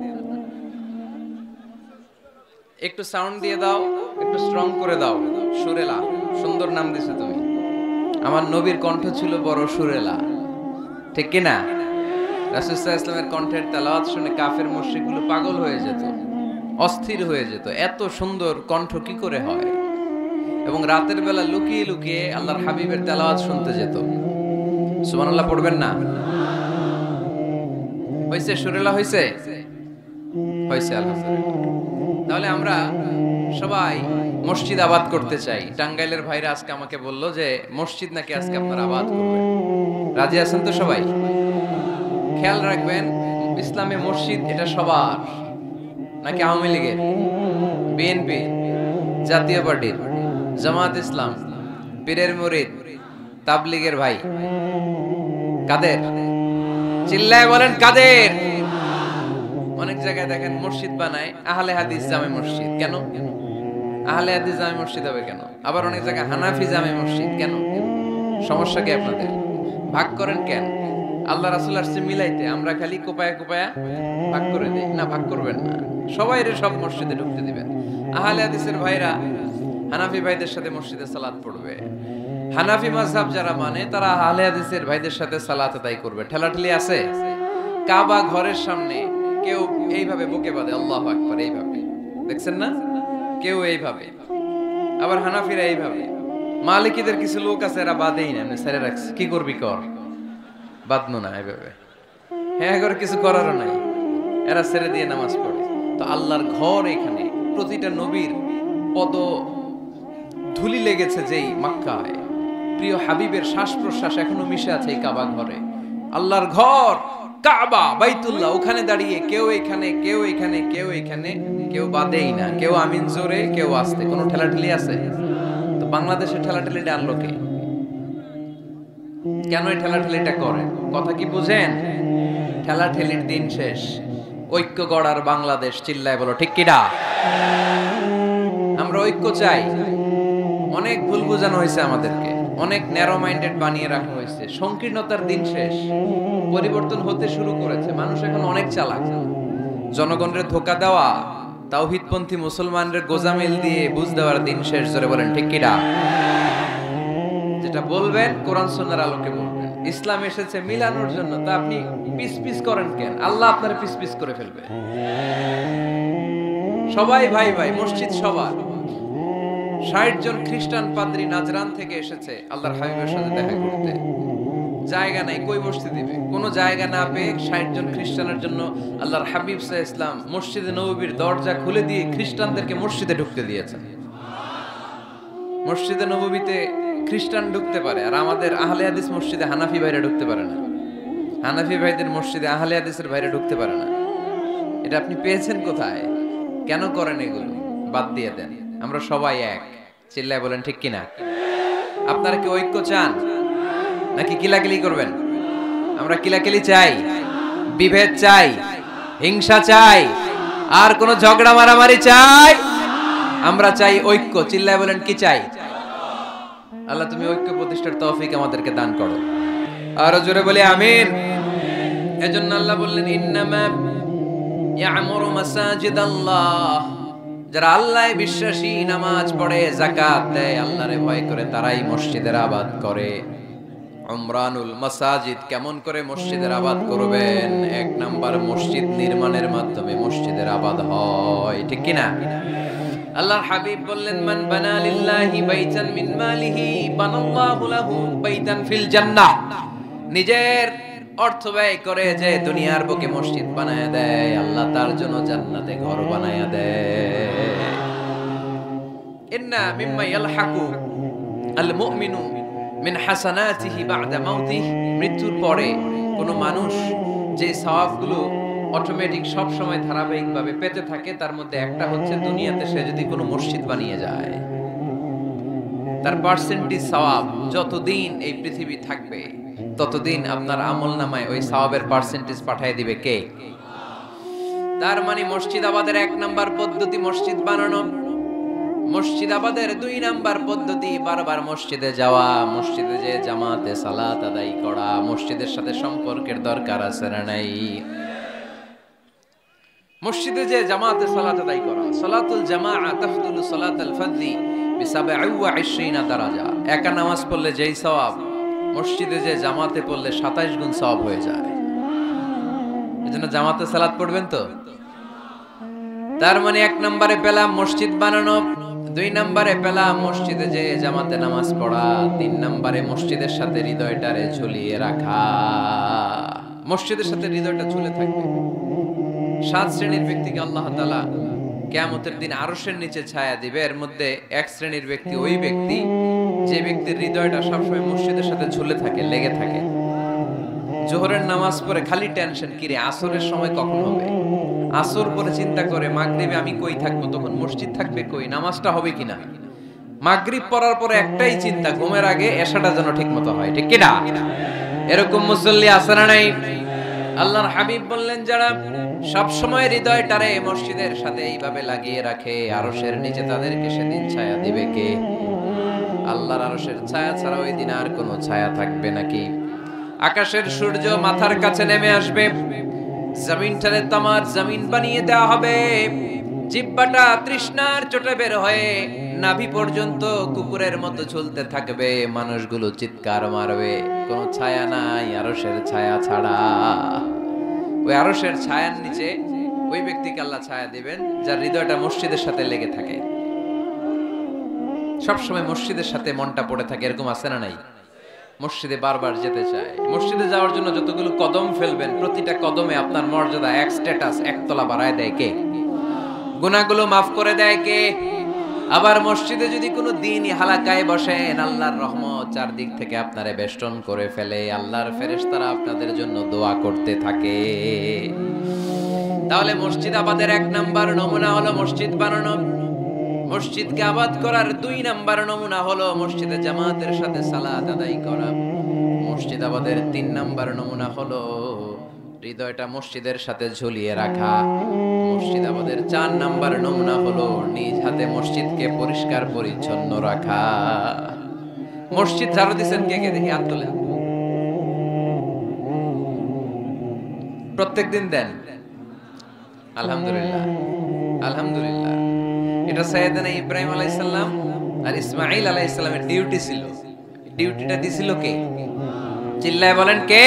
A: একটু সাউন্ড দিয়ে দাও, একটু স্ট্রং করে দাও। সুরেলা, সুন্দর নাম দিয়েছো তুমি। আমার নবীর কণ্ঠ ছিল বড় সুরেলা, ঠিক কি না? রাসূল সাল্লাল্লাহু আলাইহি ওয়াসাল্লামের কণ্ঠের তেলাওয়াত শুনে কাফের মুশরিকগুলো পাগল হয়ে যেত, অস্থির হয়ে যেত, এত সুন্দর কণ্ঠ কি করে হয়। এবং রাতের বেলা লুকিয়ে লুকিয়ে আল্লাহর হাবিবের তেলাওয়াত শুনতে যেত। সুবহানাল্লাহ পড়বেন না? হইছে? সুরেলা হইছে? হইছে, আলহামদুলিল্লাহ। তাহলে আমরা সবাই মসজিদ আবাদ করতে চাই। টাঙ্গাইলের ভাইরা আজকে আমাকে বললো যে মসজিদ নাকি আজকে আপনারা আবাদ করবেন। রাজি আছেন তো সবাই? খেয়াল রাখবেন, ইসলামে মসজিদ এটা সবার নাকি আওয়ামী লীগের, বিএনপি, জাতীয় পার্টির, জামাত ইসলাম, পীরের মুরিদ, তাবলীগের ভাই? কাদের? চিল্লায় বলেন কাদের? অনেক জায়গায় দেখেন মসজিদ বানায় আহলে হাদিস জামে মসজিদ। কেন আহলে হাদিস জামে মসজিদ হবে কেন? আবার অনেক জায়গায় হানাফি জামে মসজিদ। কেন? সমস্যা কি আপনাদের? ভাগ করেন কেন? আল্লাহ রাসূল আসছে মিলাইতে, আমরা খালি কোপায়া কোপায়া ভাগ করে দেই। না, ভাগ করবেন না, সবাইরে সব মসজিদে ঢুকতে দিবেন। আহলে হাদিসের ভাইরা হানাফি ভাইদের সাথে মসজিদে সালাত পড়বে। হানাফি মাযহাব যারা মানে তারা আহলে হাদিসের ভাইদের সাথে সালাত আদায় করবে। ঠেলাঠেলি আছে? কাবা ঘরের সামনে কেউ এইভাবে বুকে বাঁধে, আল্লাহু আকবার, এইভাবে দেখছেন না? কেউ এইভাবে, আবার হানাফিরা এইভাবে। মালিকিদের কিছু লোক আছে এরা বাঁধেই না, এমনি ছেড়ে রাখছে। কি করবি কর, বাঁধনো না এইভাবে। হ্যাঁ, করে কিছু করারও নাই, এরা ছেড়ে দিয়ে নামাজ পড়ে। তো আল্লাহর ঘর এখানে, প্রতিটা নবীর পদ ধুলি লেগেছে যেই মক্কায়, প্রিয় হাবিবের শ্বাস প্রশ্বাস এখনো মিশে আছে এই কাবা ঘরে। আল্লাহর ঘর কাবা বাইতুল্লাহ, ওখানে দাঁড়িয়ে কেউ এখানে, কেউ এখানে, কেউ এখানে, কেউ বাদেই না, কেউ আমিন জোরে, কেউ আস্তে। কোনো ঠেলাঠেলি আছে? তো বাংলাদেশে ঠেলাঠেলিটা আনলো কে? কেন এই ঠেলাঠেলিটা করে? কথা কি বুঝেন? ঠেলাঠেলির দিন শেষ, ঐক্য গড়ার বাংলাদেশ। চিল্লায় বলো ঠিক কিনা? আমরা ঐক্য চাই। অনেক ভুল বোঝানো হয়েছে আমাদেরকে, অনেক ন্যারো মাইন্ডেড বানিয়ে রাখা হয়েছে। সংকীর্ণতার দিন শেষ, পরিবর্তন হতে শুরু করেছে। মানুষ এখন অনেক চালাক। জনগণের ধোকা দেওয়া, তাওহীদপন্থী মুসলমানদের গোজামিল দিয়ে বুঝ দেওয়ার দিন শেষ। জোরে বলেন ঠিক কিনা? যেটা বলবেন কোরআন সুন্নাহর আলোকে বলবেন। ইসলাম এসেছে মিলানোর জন্য, তা আপনি পিস পিস করেন কেন? আল্লাহ আপনার পিস পিস করে ফেলবে। সবাই ভাই ভাই, মসজিদ সবার। 60 জন খ্রিস্টান পাদ্রী নাজরান থেকে এসেছে আল্লাহর হাবিবের সাথে দেখা করতে। জায়গা নাই, কই বসতে দিবে? কোনো জায়গা না পেয়ে 60 জন খ্রিস্টানের জন্য আল্লাহর হাবিব সাল্লাল্লাহু আলাইহি ওয়াসাল্লাম মসজিদে নববীর দরজা খুলে দিয়ে খ্রিস্টানদেরকে মসজিদে ঢুকতে দিয়েছেন। মসজিদে নববীতে খ্রিস্টান ঢুকতে পারে, আর আমাদের আহলে হাদিস মসজিদে হানাফি ভাইরা ঢুকতে পারে না। হানাফি ভাইদের মসজিদে আহলে হাদিসের ভাইরা ঢুকতে পারে না। এটা আপনি পেয়েছেন কোথায়? কেন করেন এগুলো? বাদ দিয়ে দেন। আমরা সবাই এক। চিল্লায় বলেন ঠিক কিনা? আপনারা কি ঐক্য চান নাকি কিলাকিলি করবেন? আমরা কিলাকিলি চাই, বিভেদ চাই, হিংসা চাই, আর কোন ঝগড়া মারামারি চাই? আমরা চাই ঐক্য। চিল্লায় বলেন কি চাই? আল্লাহ তুমি ঐক্য প্রতিষ্ঠার তৌফিক আমাদেরকে দান করো। আর জোরে বলি আমিন। এজন্য আল্লাহ বললেন ইন্নামা ইয়ামুরু মাসাজিদাল্লাহ, যারা আল্লাহ বিশ্বাসী, নামাজ পড়ে, যাকাত দেয়, আল্লাহরে ভয় করে, তারাই মসজিদের আবাদ করে। উমরানুল মাসাজিদ, কেমন করে মসজিদের আবাদ করবেন? এক নাম্বার, মসজিদ নির্মাণের মাধ্যমে মসজিদের আবাদ হয়, ঠিক কি না? আল্লাহর হাবিব বললেন, মান বানা লিল্লাহি বাইতান মিন মালিহি বানাল্লাহু লাহু বাইতান ফিল জান্নাহ। নিজের অর্থ ব্যয় করে যে দুনিয়ার বুকে মসজিদ বানায়া দেয়, আল্লাহ তার জন্য জান্নাতে ঘর বানায়া দেয়। ইন্না মিম্মা ইয়ালহাকু আল মুমিনু মিন হাসানাতিহি বা'দা মাউতিহি, মৃত্যুর পরে কোন মানুষ যে সওয়াবগুলো অটোমেটিক সব সময় ধারাবাহিকভাবে পেতে থাকে, তার মধ্যে একটা হচ্ছে দুনিয়াতে সে যদি কোনো মসজিদ বানিয়ে যায়, তার পার্সেন্টেজ সওয়াব যতদিন এই পৃথিবী থাকবে ততদিন আপনার আমলনামায় ওই সওয়াবের পার্সেন্টেজ পাঠিয়ে দিবে কে? তার মানে মসজিদ আবাদের এক নাম্বার পদ্ধতি মসজিদ বানানো। মসজিদ আবাদের দুই নাম্বার পদ্ধতি বারবার মসজিদে যাওয়া, মসজিদে যে জামাতে সালাত আদায় করা। মসজিদের সাথে সম্পর্কের দরকার আছে না নাই? মসজিদে যে জামাতে সালাত আদায় করা, সালাতুল জামাআ তাফদুলু সালাতাল ফাজরি বি27 দারাজা। একা নামাজ পড়লে যেই সওয়াব, মসজিদে যে জামাতে পড়লে 27 গুণ সওয়াব হয়ে যায়। এজন্য জামাতে সালাত পড়বেন তো। তার মানে এক নম্বরে পেলাম মসজিদ বানানো, দুই নম্বরে পেলাম মসজিদে যে জামাতে নামাজ পড়া, তিন নম্বরে মসজিদের সাথে হৃদয়টারে ঝুলিয়ে রাখা। মসজিদের সাথে হৃদয়টা ঝুলে থাকবে। 7 শ্রেণীর ব্যক্তিকে আল্লাহ তাআলা কিয়ামতের দিন আরশের নিচে ছায়া দিবে। এর মধ্যে এক শ্রেণীর ব্যক্তি ওই ব্যক্তি যে ব্যক্তির হৃদয়টা সবসময় মসজিদের সাথে ঝুলে থাকে, লেগে থাকে। জোহরের নামাজ পড়ে খালি টেনশন, কিরে আসরের সময় কখন হবে। আসর পরে চিন্তা করে মাগরিবে আমি কই থাকবো, তখন মসজিদ থাকবে কই, নামাজটা হবে কিনা। মাগরিব পড়ার পরে একটাই চিন্তা, ঘুমের আগে এশাটা যেন ঠিক মতো হয়, ঠিক কিনা? এরকম মুসল্লি আছে না নাই? আল্লাহর হাবিব বললেন, যারা সব সময় হৃদয়টারে মসজিদের সাথে এইভাবে লাগিয়ে রাখে, আরশের নিচে তাদেরকে সেদিন ছায়া দিবে কে? আল্লাহর আরশের ছায়া ছাড়া ওই দিন আর কোনো ছায়া থাকবে নাকি? আকাশের সূর্য মাথার কাছে নেমে আসবে, জমিনটারে তামার জমিন বানিয়ে দেওয়া হবে। জিহ্বাটা তৃষ্ণার চোটে বের হয়ে নাভি পর্যন্ত কুকুরের মতো ঝুলতে থাকবে। মানুষগুলো চিৎকার মারবে, কোনো ছায়া নাই আরশের ছায়া ছাড়া। ওই আরশের ছায়ার নিচে ওই ব্যক্তিকে আল্লাহ ছায়া দিবেন যার হৃদয়টা মসজিদের সাথে লেগে থাকে, সবসময় মসজিদের সাথে মনটা পড়ে থাকে। এরকম আছে না নাই? মসজিদে বারবার যেতে চায়। মসজিদে যাওয়ার জন্য যতগুলো কদম ফেলবেন, প্রতিটা কদমে আপনার মর্যাদা এক স্ট্যাটাস, একতলা বাড়ায় দেয় কে? গুনাহগুলো মাফ করে দেয় কে? আবার মসজিদে যদি কোনো দিনই হালাকায় বসেন, আল্লাহর রহমত চারদিক থেকে আপনারে বেষ্টন করে ফেলে। আল্লাহর ফেরেশতারা আপনাদের জন্য দোয়া করতে থাকে। তাহলে মসজিদ আবাদের এক নাম্বার নমুনা হলো মসজিদ বানানো। মসজিদকে আবাদ করার দুই নাম্বার নমুনা হলো মসজিদে জামাতের সাথে সালাত আদায় করা। মসজিদ আবাদের 3 নাম্বার নমুনা হলো হৃদয়টা মসজিদের সাথে ঝুলিয়ে রাখা। মসজিদ আবাদের 4 নাম্বার নমুনা হলো নিজ হাতে মসজিদকে পরিষ্কার পরিচ্ছন্ন রাখা। মসজিদ ঝাড়ু দিচ্ছেন কে কে? দেখি হাত তোলেন। প্রত্যেকদিন দেন? আলহামদুলিল্লাহ, আলহামদুলিল্লাহ। এটা সাইয়েদনা ইব্রাহিম আলাইহিস সালাম আর ইসমাঈল আলাইহিস সালামের ডিউটি ছিল। ডিউটিটা দিছিল কে? চিল্লায় বলেন কে?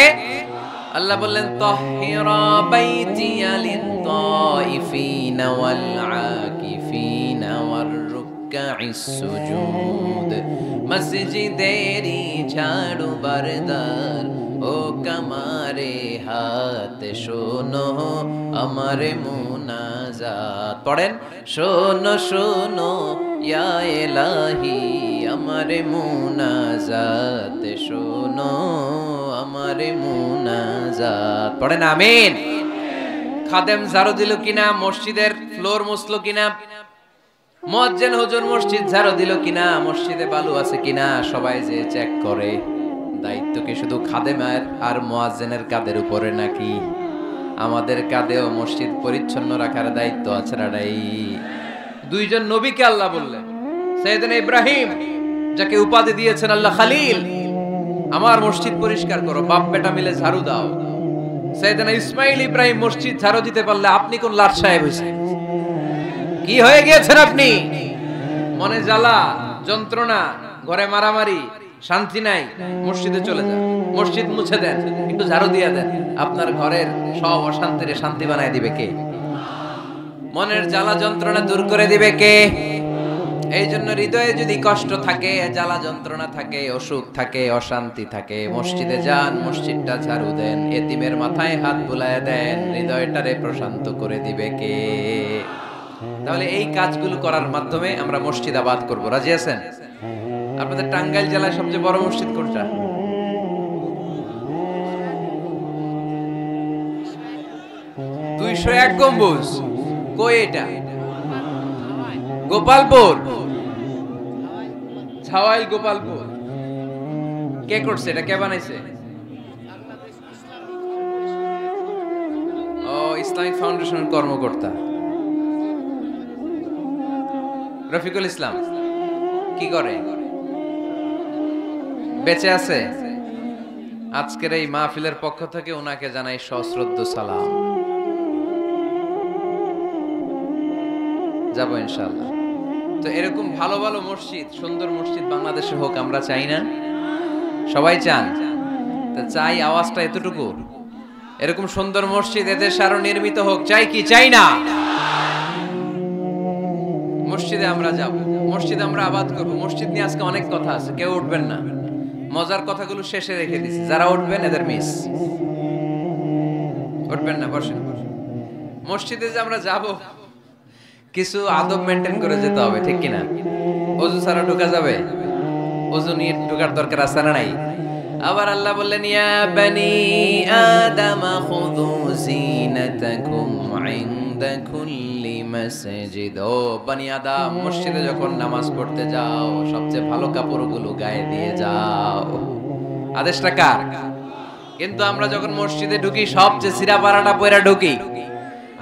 A: আল্লাহ বললেন, তাহহিরা বাইতিয়া লিত-তাইফিনা ওয়াল আকিফিনা ওয়ার রুকআইস সুজুদ। মসজিদেরি ঝাড়ু বারদার ও কামারে হাত শোনো আমারে মুনাজাত। পড়েন, শোনো শোনো ইয়া ইলাহি আমারে মুনাজাত, শোনো আমারে মুনাজাত। পড়েন আমিন। খাদেম ঝাড়ু দিল কিনা? মসজিদের ফ্লোর মুছলো কিনা? মুয়াজ্জিন হুজুর মসজিদ ঝাড়ু দিল কিনা? মসজিদে বালু আছে কিনা? সবাই যে চেক করে। দায়িত্ব কি শুধু খাদেমের আর মুয়াজ্জিনের কাঁধের উপরে নাকি আমাদের কাঁধেও মসজিদ পরিচ্ছন্ন রাখার দায়িত্ব আছে না? দুইজন নবীকে আল্লাহ বললেন, সাইয়েদনা ইব্রাহিম যাকে উপাধি দিয়েছেন আল্লাহ খলিল, আমার মসজিদ পরিষ্কার করো, বাপ বেটা মিলে ঝাড়ু দাও। সাইয়েদনা ইসমাঈল ইব্রাহিম মসজিদ ঝাড়ু দিতে পারলে আপনি কোন লাট সাহেব হইছেন? কি হয়ে গিয়েছেন আপনি? মনে জ্বালা, যন্ত্রণা, ঘরে মারামারি, শান্তি নাই, মসজিদে চলে যান, মসজিদ মুছে দেন, একটু ঝাড়ু দিয়ে দেন, আপনার ঘরের সব অশান্তিরে শান্তি বানায় দিবে কে? মনের জ্বালা যন্ত্রণা দূর করে দিবে কে? এই জন্য হৃদয়ে যদি কষ্ট থাকে, জ্বালা যন্ত্রণা থাকে, অসুখ থাকে, অশান্তি থাকে, মসজিদে যান, মসজিদটা ঝাড়ু দেন, এতিমের মাথায় হাত বুলায় দেন, হৃদয়টারে প্রশান্ত করে দিবে কে? তাহলে এই কাজগুলো করার মাধ্যমে আমরা মসজিদ আবাদ করব। রাজি আছেন? আপনাদের টাঙ্গাইল জেলায় সবচেয়ে বড় মসজিদ কোনটা? 201 গম্বুজ। কই এটা? গোপালপুর। ছাওয়াইল গোপালপুর। কে করছে এটা? কে বানাইছে? ও, ইসলামিক ফাউন্ডেশনের কর্মকর্তা রফিকুল ইসলাম। কি করে? বেঁচে আছে? আজকের এই মাহফিলের পক্ষ থেকে ওনাকে জানাই সশ্রদ্ধ সালাম। যাবো ইনশাআল্লাহ। তো এরকম ভালো ভালো মসজিদ, সুন্দর মসজিদ বাংলাদেশে হোক, আমরা চাই না? সবাই চান? তা চাই, আওয়াজটা এতটুকু। এরকম সুন্দর মসজিদ এদেশে আরো নির্মিত হোক, চাই কি চাই না? মসজিদে আমরা যাব, মসজিদ আমরা আবাদ করব। মসজিদ নিয়ে আজকে অনেক কথা আছে, কেউ উঠবেন না, মজার কথাগুলো শেষে রেখে দিছি। যারা উঠবেন এদের মিস। উঠবেন না, বসেন। মসজিদে যে আমরা যাব, কিছু আদব মেনটেন করে যেতে হবে, ঠিক কিনা? ওযু ছাড়া ঢোকা যাবে? ওযু নিয়ে ঢোকার দরকার আছে না নাই? আবার আল্লাহ বললেন, ইয়া বানি আদম খুযু জিনাতাকুম ইনদা কুল্লি মাসজিদ। ও বনি আদম, মসজিদে যখন নামাজ পড়তে যাও, সবচেয়ে ভালো কাপড়গুলো গায়ে দিয়ে যাও। আদেশটা কার? কিন্তু আমরা যখন মসজিদে ঢুকি, সবচেয়ে সিরা পাড়াটা পয়রা ঢুকি,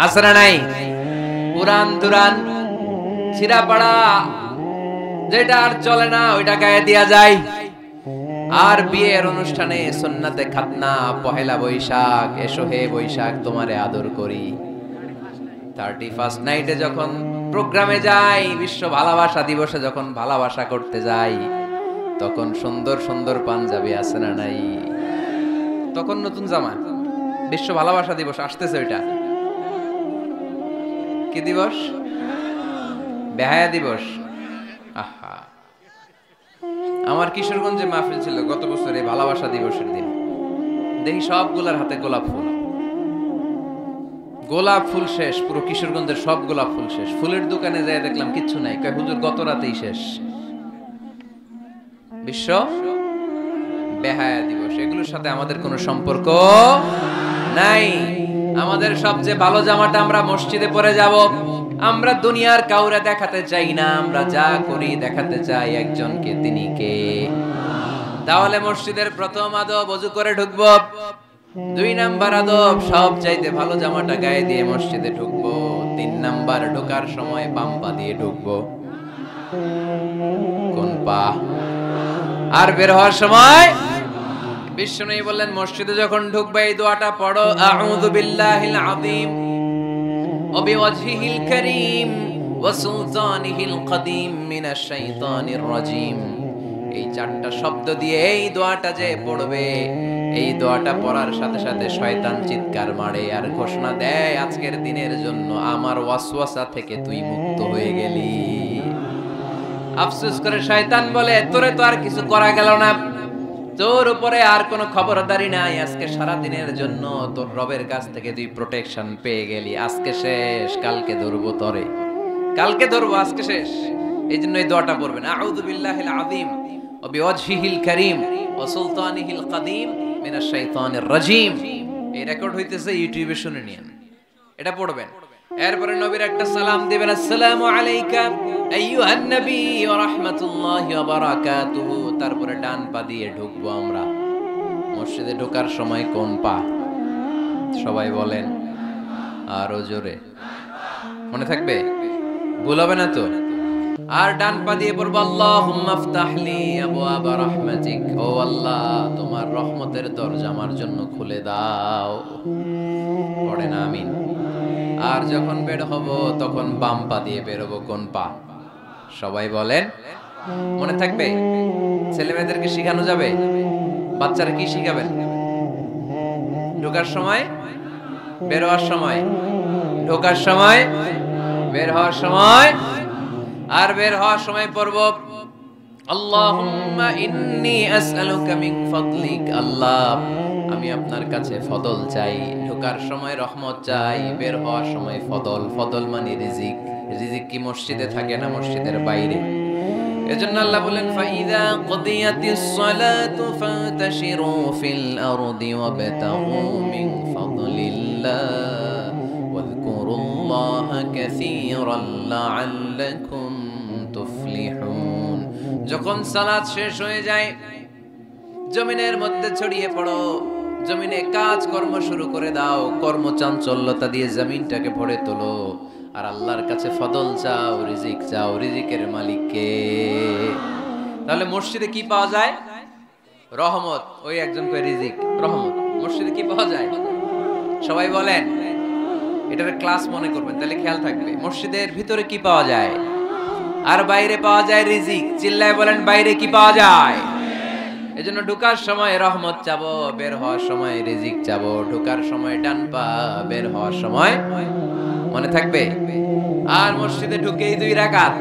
A: আছে না নাই? পুরান তুরান ছিঁড়া পাড়া, যেটা আর চলে না ওইটা গায়ে দেয়া যায়। আর বিয়ের অনুষ্ঠানে, সুন্নাতে খাতনা, পহেলা বৈশাখ, এসো হে বৈশাখ তোমারে আদর করি, 31st নাইটে যখন প্রোগ্রামে যাই, বিশ্ব ভালোবাসা দিবসে যখন ভালোবাসা করতে যাই, তখন সুন্দর সুন্দর পাঞ্জাবি আছে না নাই? তখন নতুন জামা। বিশ্ব ভালোবাসা দিবস আসতেছে, ওইটা কি দিবস? বেহায়া দিবস। আহা, আমার কিশোরগঞ্জে মাহফিল ছিল গত বছর এই ভালোবাসা দিবসের দিন। দেখি সবগুলার হাতে গোলাপ ফুল। গোলাপ ফুল শেষ, পুরো কিশোরগঞ্জের সব গোলাপ ফুল শেষ। ফুলের দোকানে যাই দেখলাম কিচ্ছু নাই। কয় হুজুর গত রাতেই শেষ। বিশ্ব বেহায়া দিবস, এগুলোর সাথে আমাদের কোনো সম্পর্ক নাই। আমাদের সবচেয়ে ভালো জামাটা আমরা মসজিদে পরে যাব। আমরা দুনিয়ার কাউরে দেখাতে চাই না, আমরা যা করি দেখাতে চাই একজনকে, তিনি কে? তাহলে মসজিদের প্রথম আদব, ওযু করে ঢুকবো। 2 নাম্বার আদব, সব চাইতে ভালো জামাটা গায়ে দিয়ে মসজিদে ঢুকবো। 3 নাম্বার, ঢোকার সময় বাম পা দিয়ে ঢুকবো। কোন পা? আর বের হওয়ার সময় বিশ্বনবী বললেন, মসজিদে যখন ঢুকবে এই দোয়াটা পড়ো, আউযু বিল্লাহিল আযীম ওয়া বিওয়াজহিল কারীম ওয়া সুলতানিহিল কদীম মিনাশ শাইতানির রাজীম। এই 4টা শব্দ দিয়ে এই দোয়াটা যে পড়বে, এই দোয়াটা পড়ার সাথে সাথে শয়তান চিৎকার মারে আর ঘোষণা দেয়, আজকের দিনের জন্য আমার ওয়াসওয়াসা থেকে তুই মুক্ত হয়ে গেলি। আফসোস করে শয়তান বলে, তোরে তো আর কিছু করা গেল না, তোর উপরে আর কোনো খবরদারি নাই, আজকে সারা দিনের জন্য তোর রবের কাছ থেকে তুই প্রোটেকশন পেয়ে গেলি। আজকে শেষ, কালকে ধরবো তরে, কালকে ধরবো, আজকে শেষ। এই জন্য এই দোয়াটা পড়বেন, আউযু বিল্লাহিল আযীম ওয়া বিওয়াজহিল কারীম ওয়া সুলতানিহিল কদীম মিনাশ শাইতানির রাজীম। এই রেকর্ড হইতেছে, ইউটিউবে শুনে নিন, এটা পড়বেন। এরপরে নবীর একটা সালাম দিবেন, আসসালামু আলাইকা আইয়ুহান নবী ওয়া রাহমাতুল্লাহি ওয়া বারাকাতুহু। তারপরে ডান পা দিয়ে ঢুকবো আমরা। মসজিদে ঢোকার সময় কোন পা? সবাই বলেন আরো জোরে, মনে থাকবে, ভুল হবে না তো? আর ডান পা দিয়ে পড়বো, আল্লাহুম্মা আফতাহলি আবওয়াবা রাহমাতিক। ও আল্লাহ, তোমার রহমতের দরজা আমার জন্য খুলে দাও। পড়েন আমিন। আর যখন বের হব তখন বাম পা দিয়ে বের হবো। কোন পা? সবাই বলেন, মনে থাকবে? ছেলে মেয়েদেরকে শিখানো যাবে? বাচ্চারা কি শিখাবেন? ঢোকার সময়, বের হওয়ার সময়, ঢোকার সময়, বের হওয়ার সময়, আর বের হওয়ার সময় পড়ব আল্লাহুম্মা ইন্নী আসআলুকা মিন ফাদলিক। আল্লাহ, আমি আপনার কাছে ফদল চাই। ঢোকার সময় রহমত চাই, বের হওয়ার সময় ফদল। ফদল মানে রিজিক। রিজিক কি মসজিদে থাকে না মসজিদের বাইরে? এজন্য আল্লাহ বলেন ফাইদা কুদিয়াতিস সালাতু ফান্তাশিরু ফিল আরদি ওয়াবতাগু মিন ফাদলিল্লাহ ওয়াযকুরুল্লাহা কাসীরান লাআল্লাকুম তুফলিহুন। যখন সালাত শেষ হয়ে যায়, জমিনের মধ্যে ছড়িয়ে পড়ো, জমিনে কাজ কর্ম শুরু করে দাও, কর্মচাঞ্চল্যতা দিয়ে জমিনটাকে ভরে তোলো, আর আল্লাহর কাছে ফদল চাও, রিজিক চাও। রিজিকের মালিক কে? তাহলে মসজিদে কি পাওয়া যায়? রহমত। ওই একজন কয় রিজিক, রহমত। মসজিদে কি পাওয়া যায়? সবাই বলেন, এটার ক্লাস মনে করবেন, তাহলে খেয়াল থাকবে। মসজিদের ভিতরে কি পাওয়া যায়? আর বাইরে পাওয়া যায় রিজিক। চিল্লায় বলেন, বাইরে কি পাওয়া যায়? এজন্য ঢোকার সময় রহমত চাবো, বের হওয়ার সময় রিজিক চাবো। ঢোকার সময় ডান পা, বের হওয়ার সময়, মনে থাকবে? আর মসজিদে ঢুকেই 2 রাকাত,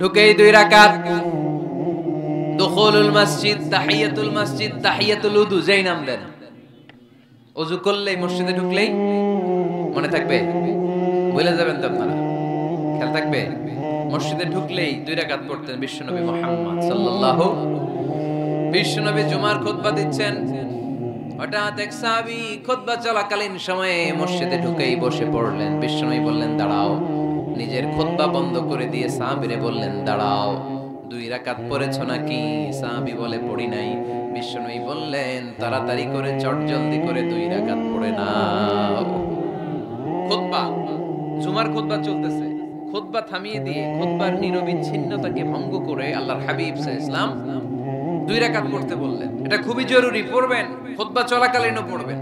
A: ঢুকেই 2 রাকাত। দুখুলুল মসজিদ, তাহিয়াতুল মসজিদ, তাহিয়াতুল উযু, যেই নাম দেন। ওযু করলেই, মসজিদে ঢুকলেই, মনে থাকবে? বলে যাবেন তো আপনারা, খেয়াল থাকবে? মসজিদে ঢুকলেই 2 রাকাত পড়তেন বিশ্বনবী মুহাম্মদ সাল্লাল্লাহু। বিশ্বনবী জুমার খুতবা দিচ্ছেন, হঠাৎ এক সাহাবী খুতবা চলাকালীন সময়ে মসজিদে ঢুকেই বসে পড়লেন। বিশ্বনবী বললেন, দাঁড়াও। নিজের খুতবা বন্ধ করে দিয়ে সাহাবীরে বললেন, দাঁড়াও, 2 রাকাত পড়েছো নাকি? সাহাবী বলে, পড়ি নাই। বিশ্বনবী বললেন, তাড়াতাড়ি করে, চটজলদি করে 2 রাকাত পড়ে নাও। খুতবা, জুমার খুতবা চলতেছে, খুতবা থামিয়ে দিয়ে, খুতবার নিরবিচ্ছিন্নতাকে ভঙ্গ করে আল্লাহর হাবিব সাল্লাল্লাহু আলাইহি ওয়াসাল্লাম 2 রাকাত পড়তে বললেন। এটা খুবই জরুরি, পড়বেন, খুতবা চলাকালীনও পড়বেন।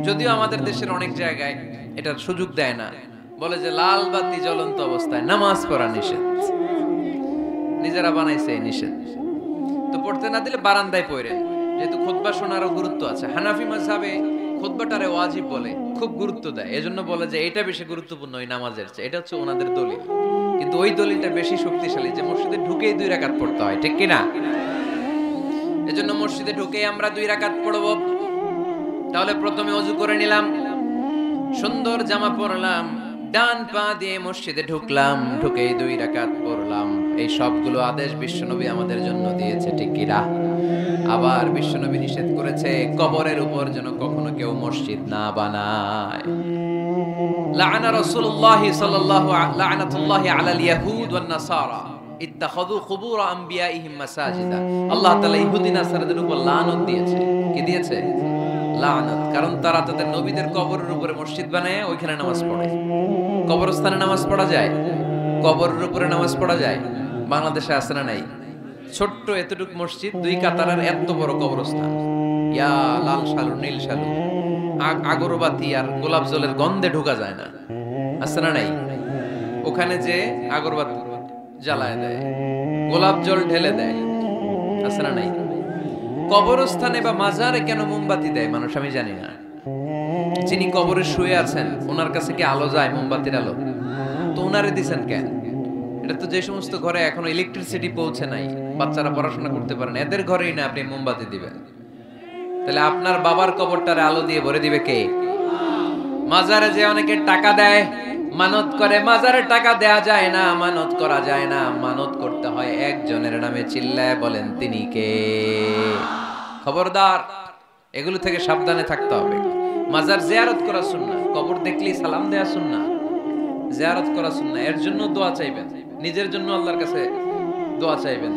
A: যদিও আমাদের দেশের অনেক জায়গায় এটার সুযোগ দেয় না, বলে যে লাল বাতি জ্বলন্ত অবস্থায় নামাজ পড়া নিষেধ। নিজেরা বানাইছে এই নিষেধ, তো পড়তে না দিলে বারান্দায় পড়েন, যেহেতু খুতবা শোনারও গুরুত্ব আছে। হানাফি মাযহাবে খুতবাটারে ওয়াজিব বলে, খুব গুরুত্ব দেয়। এজন্য বলে যে এটা বেশি গুরুত্বপূর্ণ ওই নামাজের চেয়ে। এটা হচ্ছে ওনাদের দলিল, কিন্তু ওই দলিলটা বেশি শক্তিশালী যে মসজিদে ঢুকেই 2 রাকাত পড়তে হয়, ঠিক কি না? এজন্য মসজিদে ঢুকেই আমরা 2 রাকাত পড়ব। তাহলে প্রথমে ওযু করে নিলাম, সুন্দর জামা পরলাম, ডান পা দিয়ে মসজিদে ঢুকলাম, ঢুকেই 2 রাকাত পড়লাম। এই সবগুলো আদেশ বিশ্বনবী আমাদের জন্য দিয়েছে, ঠিক কি না? আবার বিশ্বনবী নিষেধ করেছে কবরের উপর যেন কখনো কেউ মসজিদ না বানায়। লাআনা রাসূলুল্লাহ সাল্লাল্লাহু লাআনাতুল্লাহি আলাল ইয়াহুদ ওয়ান নাসারা ইত্তাখাযু কুবুর আমবিয়াইহিম মাসাজিদা। আল্লাহ তাআলা ইহুদি নাসারাদের উপর লানত দিয়েছে। কি দিয়েছে? লানত। কারণ তারা তাদের নবীদের কবরের উপরে মসজিদ বানায়, ওইখানে নামাজ পড়ে। কবরস্থানে নামাজ পড়া যায়? কবরের উপরে নামাজ পড়া যায়? বাংলাদেশে আছে না নাই? ছোট্ট এতটুক মসজিদ, 2 কাতারের এত বড় কবরস্থান। ইয়া লাল শালু, নীল শালু, আগরবাতি আর গোলাপ জলের গন্ধে ঢোকা যায় না, আছে না নাই? ওখানে যে আগরবাতি জ্বালায় দেয়, গোলাপ জল ঢেলে দেয়, আছে না নাই? কবরস্থানে বা মাজারে কেন মোমবাতি দেয় মানুষ আমি জানি না। যিনি কবরে শুয়ে আছেন ওনার কাছে কি আলো যায়, মোমবাতির আলো? তো ওনারে দিছেন কেন? এটা তো যে সমস্ত ঘরে এখনো ইলেকট্রিসিটি পৌঁছে নাই, বাচ্চারা পড়াশোনা করতে পারে না, এদের ঘরেই না আপনি মোমবাতি দিবেন? তাহলে আপনার বাবার কবরটারে আলো দিয়ে ভরে দিবে কে? মাজারে যে অনেকে টাকা দেয়, মানত করে, মাজারে টাকা দেয়া যায় না, মানত করা যায় না, মানত করতে হয় একজনের নামে। চিল্লায় বলেন তিনি কে? খবরদার, এগুলো থেকে সাবধানে থাকতে হবে। মাজার জিয়ারত করা সুন্নাহ, কবর দেখলেই সালাম দেয়া সুন্নাহ, জিয়ারত করা সুন্নাহ। এর জন্য দোয়া চাইবেন, নিজের জন্য আল্লাহর কাছে দোয়া চাইবেন,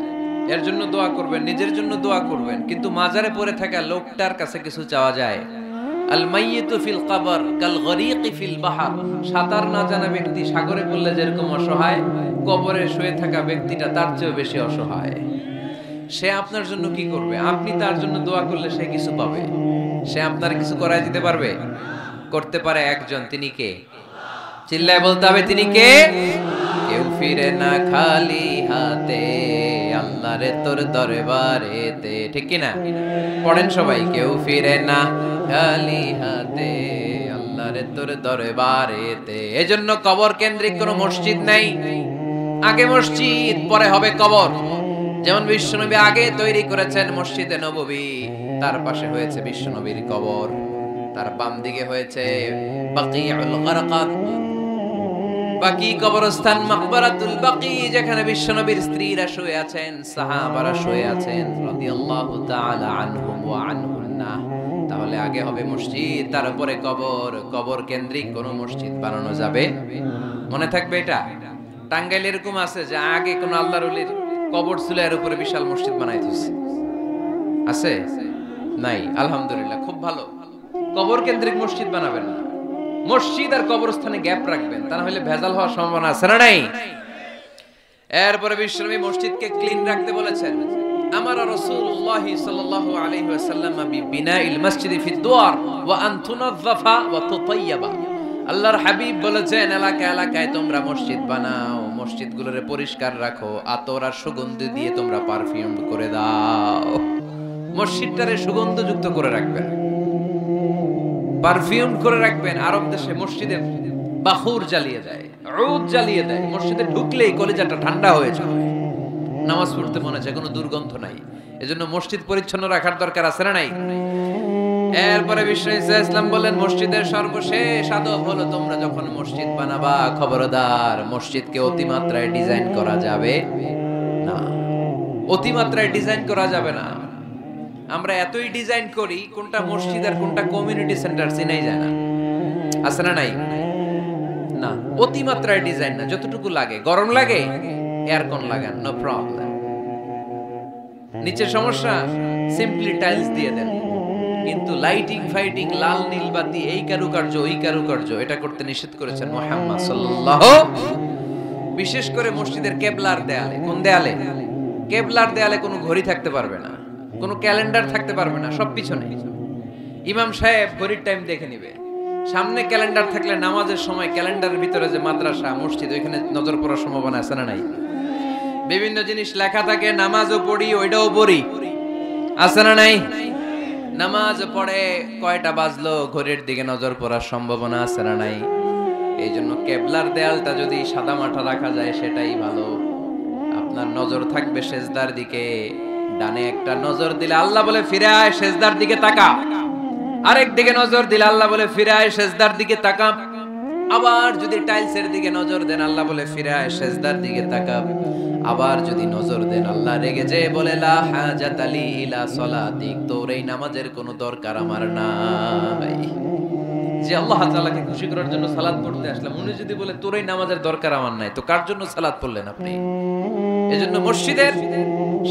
A: এর জন্য দোয়া করবেন, নিজের জন্য দোয়া করবেন। কিন্তু মাজারে পড়ে থাকা লোকটার কাছে কিছু চাওয়া যায়? আল মাইয়িতু ফিল কবর কাল গরীকি ফিল বাহর। সাঁতার না জানা ব্যক্তি সাগরে পড়লে যেরকম অসহায়, কবরে শুয়ে থাকা ব্যক্তিটা তার চেয়েও বেশি অসহায়। সে আপনার জন্য কি করবে? আপনি তার জন্য দোয়া করলে সে কিছু পাবে? সে আপনার কিছু করায় দিতে পারবে? করতে পারে একজন, তিনি কে? চিল্লায় বলতে হবে তিনি কে? কেউ ফিরে না খালি হাতে, আল্লাহরে তোর দরবারেতে, ঠিক কি না? পড়েন সবাই, কেউ ফিরে না খালি হাতে, আল্লাহরে তোর দরবারেতে। এজন্য কবর কেন্দ্রিক কোনো মসজিদ নাই। আগে মসজিদ, পরে হবে কবর। যেমন বিশ্বনবী আগে তৈরি করেছেন মসজিদে নববী, তার পাশে হয়েছে বিশ্বনবীর কবর, তার বাম দিকে হয়েছে বাকিউল গারকাত, বাকি কবরস্থান মাকবারাতুল বাকি, যেখানে বিশ্বনবীর স্ত্রীরা শুয়ে আছেন, সাহাবারা শুয়ে আছেন রাদিয়াল্লাহু তাআলা আনহুম ওয়া আনহুন্না। তাহলে আগে হবে মসজিদ, তারপরে কবর। কবর কেন্দ্রিক কোন মসজিদ বানানো যাবে? মনে থাকবে এটা। টাঙ্গাইল এরকম আছে যে আগে কোন আল্লাহর ওলির কবর ছিল, এর উপরে বিশাল মসজিদ বানাই দিয়েছে, আছে? নাই। আলহামদুলিল্লাহ, খুব ভালো। কবর কেন্দ্রিক মসজিদ বানাবেন না, মসজিদ আর কবরস্থানে গ্যাপ রাখবেন, তা না হলে ভেজাল হওয়ার সম্ভাবনা আছে না নাই? এরপরে বিশ্বনবী মসজিদকে ক্লিন রাখতে বলেছেন। আমারা রাসূলুল্লাহ সাল্লাল্লাহু আলাইহি ওয়াসাল্লাম বিবিনাইল মসজিদি ফি দুয়ার ওয়া আন তুনাযযাফা ওয়া তুতায়্যাবা। আল্লাহর হাবিব বলেছেন, এলাকায় এলাকায় তোমরা মসজিদ বানাও, মসজিদগুলোরে পরিষ্কার রাখো, আতর আর সুগন্ধি দিয়ে তোমরা পারফিউম করে দাও। মসজিদটারে সুগন্ধযুক্ত করে রাখবেন, পারফিউম করে রাখবেন। আরব দেশে মসজিদে বাখুর জ্বালিয়ে দেয়, উদ জ্বালিয়ে দেয়, মসজিদে ঢুকলেই কলিজাটা ঠান্ডা হয়ে যায়, নামাজ পড়তে মনে চায়, কোনো দুর্গন্ধ নাই। এজন্য মসজিদ পরিচ্ছন্ন রাখার দরকার আছে না নাই? এরপরে বিষ্ণু ইসলাম বলেন, মসজিদের সর্বশেষ আদব হলো তোমরা যখন মসজিদ বানাবা, খবরদার মসজিদকে অতিমাত্রায় ডিজাইন করা যাবে না। অতিমাত্রায় ডিজাইন করা যাবে না। আমরা এতই ডিজাইন করি, কোনটা মসজিদ আর কোনটা কমিউনিটি সেন্টার চিনাই যায় না, আছে না নাই? না, অতিমাত্রায় ডিজাইন না, যতটুকু লাগে। গরম লাগে, এয়ারকন লাগান, নো প্রবলেম। নিচে সমস্যা, সিম্পলি টাইলস দিয়ে দেন। কিন্তু লাইটিং ফাইটিং, লাল নীল বাতি, এই কারুকার্য ওই কারুকার্য, এটা করতে নিষেধ করেছেন মুহাম্মদ সাল্লাল্লাহু। বিশেষ করে মসজিদের কেবলার দেয়ালে। কোন দেয়ালে? কেবলার দেয়ালে কোনো ঘড়ি থাকতে পারবে না, কোনো ক্যালেন্ডার থাকতে পারবে না, সব পিছনে। ইমাম সাহেব ঘড়ির টাইম দেখে নিবে। সামনে ক্যালেন্ডার থাকলে নামাজের সময় ক্যালেন্ডারের ভিতরে যে মাদ্রাসা মসজিদ, ওইখানে নজর পড়ার সম্ভাবনা আছে না নাই? বিভিন্ন জিনিস লেখা থাকে, নামাজও পড়ি, ওইটাও পড়ি, আছে না নাই? নামাজ পড়ে কয়টা বাজলো, ঘড়ির দিকে নজর পড়ার সম্ভাবনা আছে না নাই? এই জন্য কেবলার দেয়ালটা যদি সাদা মাঠা রাখা যায় সেটাই ভালো। আপনার নজর থাকবে সেজদার দিকে। ডানে একটা নজর দিলে আল্লাহ বলে ফিরে আয়, সেজদার দিকে তাকা। আরেক দিকে নজর দিলে আল্লাহ বলে ফিরে আয়, সেজদার দিকে তাকা। আবার যদি টাইলসের দিকে নজর দেন, আল্লাহ বলে ফিরে আয়, সেজদার দিকে তাকা। আবার যদি নজর দেন, আল্লাহ রেগে যেয়ে বলে লা হাজাত লি ইলা সলাতিক, তোর এই নামাজের কোনো দরকার আমার নাই। যে আল্লাহ তাআলাকে খুশি করার জন্য সালাত পড়তে আসলাম, উনি যদি বলে তোর এই নামাজের দরকার আমার নাই, তো কার জন্য সালাত পড়লেন আপনি? এজন্য মসজিদের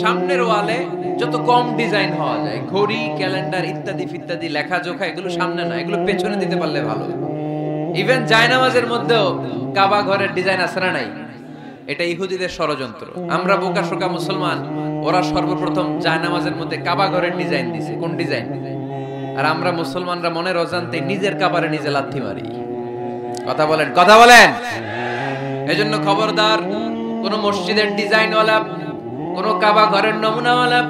A: সামনের ওয়ালে যত কম ডিজাইন হওয়া যায়, ঘড়ি, ক্যালেন্ডার ইত্যাদি ইত্যাদি লেখা জোখা, এগুলো সামনে না, এগুলো পেছনে দিতে পারলে ভালো। ইভেন জায়নামাজের মধ্যেও কাবা ঘরের ডিজাইন আছে না নাই? এটা ইহুদিদের ষড়যন্ত্র। আমরা বোকাশোকা মুসলমান, ওরা সর্বপ্রথম জায়নামাজের মধ্যে কাবা ঘরের ডিজাইন দিছে। কোন ডিজাইন? আর আমরা মুসলমানরা মনের অজান্তে নিজের কাবারে নিজে লাথি মারি। কথা বলেন, কথা বলেন। এজন্য খবরদার, কোন মসজিদের ডিজাইনওয়ালা, কোন কাবা ঘরের নমুনাওয়ালা,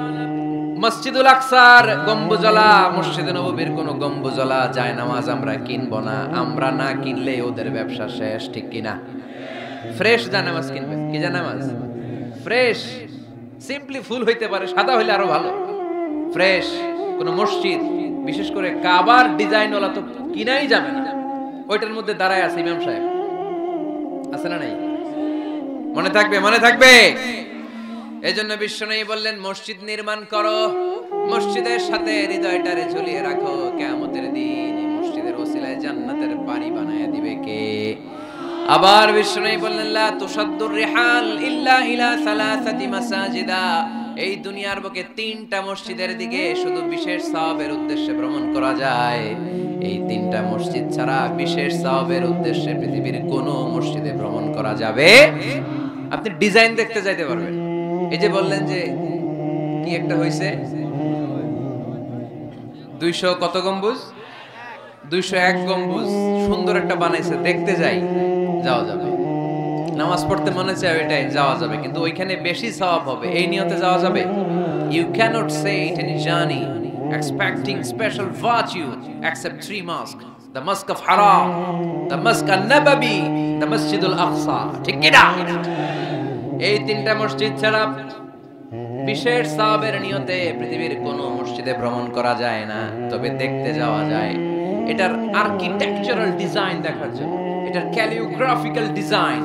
A: মসজিদুল আকসার গম্বুজলা, মসজিদে নববীর কোন গম্বুজলা জায়নামাজ আমরা কিনবো না। আমরা না কিনলে ওদের ব্যবসা শেষ, ঠিক কিনা? ফ্রেশ জায়নামাজ কিনবেন। কি জায়নামাজ? ফ্রেশ। সিম্পলি ফুল হইতে পারে, সাদা হইলে আরো ভালো। ফ্রেশ কোন মসজিদ, বিশেষ করে কাবার ডিজাইনওয়ালা তো কিনাই যাবে না। ওইটার মধ্যে দাঁড়ায় আছে ইমাম সাহেব, আছে না নাই? মনে থাকবে, মনে থাকবে। এজন্য বিশ্বনবী বললেন, মসজিদ নির্মাণ করো, মসজিদের সাথে হৃদয়টারে ঝুলিয়ে রাখো। কিয়ামতের দিন এই মসজিদের ওসিলায় জান্নাতের বাড়ি বানায়া দিবে কে? আবার বিশ্বনবী বললেন, লা তুসাদ্দুর রিহাল ইল্লা ইলা সালাসাতি মাসাজিদা। এই দুনিয়ার বুকে 3টা মসজিদের দিকে শুধু বিশেষ সওয়াবের উদ্দেশ্যে ভ্রমণ করা যায়। এই 3টা মসজিদ ছাড়া বিশেষ সওয়াবের উদ্দেশ্যে পৃথিবীর কোনো মসজিদে ভ্রমণ করা যাবে। আপনি ডিজাইন দেখতে যাইতে পারবেন। এই যে বললেন যে কি একটা হইছে 200 কত গম্বুজ, 201 গম্বুজ সুন্দর একটা বানাইছে, দেখতে যাই, যাওয়া যাবে। নামাজ পড়তে মনে চায় ওইটাই যাওয়া যাবে, কিন্তু ওইখানে বেশি সওয়াব হবে, এই নিয়তে যাওয়া যাবে? You cannot say it any journey expecting special virtue except 3 mosques: the mosque of Haram, the mosque an-Nabawi, the Masjid al-Aqsa। ঠিক কি না? এই তিনটা মসজিদ ছাড়া বিশেষ সওয়াবের নিয়তে পৃথিবীর কোনো মসজিদে ভ্রমণ করা যায় না, তবে দেখতে যাওয়া যায়। এটার আর্কিটেকচারাল ডিজাইন দেখার জন্য, এটার ক্যালিওগ্রাফিক্যাল ডিজাইন,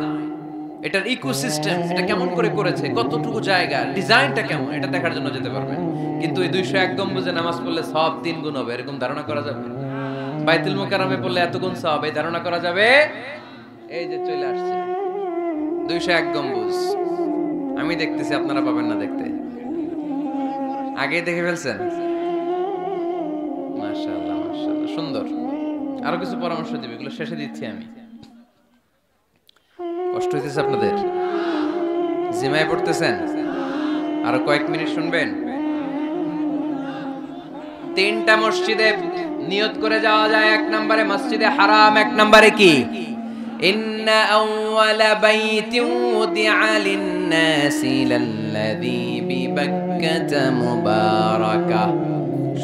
A: এটার ইকোসিস্টেম, এটা কেমন করে করেছে, কতটুকু জায়গা, ডিজাইনটা কেমন, এটা দেখার জন্য যেতে পারবেন। কিন্তু এই 201 গম্বুজে নামাজ পড়লে সওয়াব 3 গুণ হবে, এরকম ধারণা করা যাবে? বাইতুল মুকাররমে পড়লে এত গুণ সওয়াব, এই ধারণা করা যাবে? এই যে চলে আসছে 201 গম্বুজ, আমি দেখতেছি, আপনারা পাবেন না দেখতে। আগে দেখে ফেলছেন? মাশাআল্লাহ মাশাআল্লাহ, সুন্দর। আরো কিছু পরামর্শ দিবে, এগুলো শেষে দিচ্ছি আমি। কষ্ট হইতেছে আপনাদের? জিমায় পড়তেছেন? আরো কয়েক মিনিট শুনবেন। 3টা মসজিদে নিয়ত করে যাওয়া যায়। 1 নম্বরে মসজিদে হারাম, 1 নম্বরে কি? ইন্না আউওয়ালা বাইতিন উদিআ লিন-নাসি লাল্লাযী বিবাক্কাতা মুবারাকা।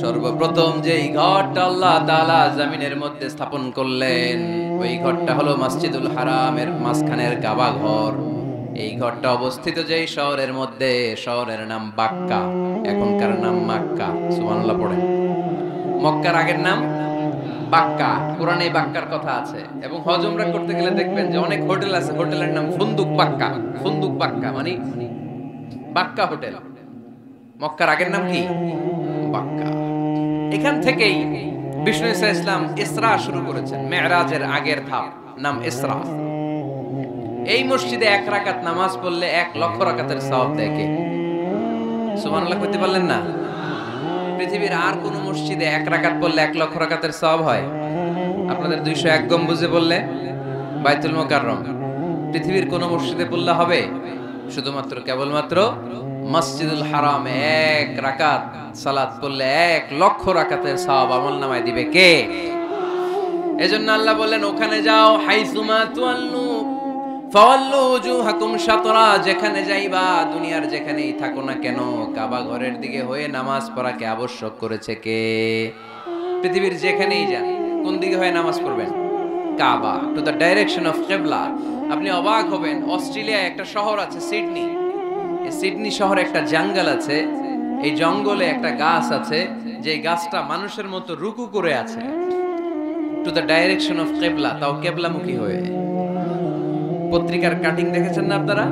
A: সর্বপ্রথম যেই ঘরটা আল্লাহ তাআলা জমিনের মধ্যে স্থাপন করলেন, ওই ঘরটা হলো মসজিদুল হারামের মাঝখানের কাবা ঘর। এই ঘরটা অবস্থিত যেই শহরের মধ্যে, শহরের নাম বাক্কা, এখনকার নাম মক্কা। সুবহানাল্লাহ পড়েন। মক্কার আগের নাম বাক্কা, কোরআনে বাক্কার কথা আছে। এবং হজ উমরা করতে গেলে দেখবেন যে অনেক হোটেল আছে, হোটেলের নাম ফুন্দুক বাক্কা। ফুন্দুক বাক্কা মানে বাক্কা হোটেল। মক্কার আগের নাম কি? বাক্কা। এখান থেকেই বিষ্ণু ঈসা ইসলাম ইসরা শুরু করেছেন, মেরাজের আগের ধাপ, নাম ইসরা। এই মসজিদে 1 রাকাত নামাজ পড়লে 1 লক্ষ রাকাতের সওয়াব দেয় কে? সুবহানাল্লাহ কইতে পারলেন না? পৃথিবীর আর কোন মসজিদে 1 রাকাত পড়লে 1 লক্ষ রাকাতের সওয়াব হয়? আপনাদের 201 গম্বুজে বললে, বাইতুল মুকাররম, পৃথিবীর কোন মসজিদে পড়লে হবে? শুধুমাত্র কেবলমাত্র মসজিদুল হারামে 1 রাকাত সালাত পড়লে 1 লক্ষ রাকাতের সওয়াব আমলনামায় দিবে কে? এজন্য আল্লাহ বললেন, ওখানে যাও, হাইসুমা তুয়াল্লু ফাওয়াল্লু ওজুহাকুম শাতরা, যেখানে যাইবা, দুনিয়ার যেখানেই থাকো না কেন, কাবা ঘরের দিকে হয়ে নামাজ পড়াকে আবশ্যক করেছে কে? পৃথিবীর যেখানেই যান, কোন দিকে হয়ে নামাজ পড়বেন? কাবা, টু দ্য ডাইরেকশন অফ কিবলা। আপনি অবাক হবেন, অস্ট্রেলিয়ায় একটা শহর আছে সিডনি, এই সিডনি শহরে একটা জঙ্গল আছে, এই জঙ্গলে একটা গাছ আছে, যে গাছটা মানুষের মতো রুকু করে আছে, টু দ্য ডাইরেকশন অফ কিবলা, তাও কিবলামুখী হয়ে। পত্রিকার কাটিং দেখেছেন না আপনারা?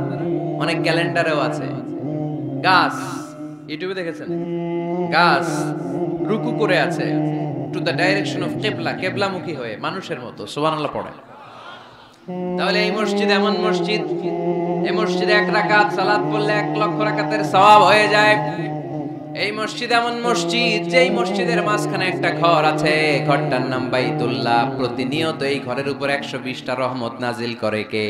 A: অনেক ক্যালেন্ডারেও আছে। গাছ, ইউটিউবে দেখেছেন? গাছ রুকু করে আছে, টু দ্য ডাইরেকশন অফ কিবলা, কিবলামুখী হয়ে, মানুষের মতো। সুবহানাল্লাহ পড়ে। তাহলে এই মসজিদ এমন মসজিদ, এই মসজিদে 1 রাকাত সালাত পড়লে 1 লক্ষ রাকাতের সওয়াব হয়ে যায়। এই মসজিদ এমন মসজিদ, যেই মসজিদের মাঝখানে একটা ঘর আছে, ঘরটার নাম বাইতুল্লাহ। প্রতিনিয়ত এই ঘরের উপর 120টা রহমত নাজিল করে কে?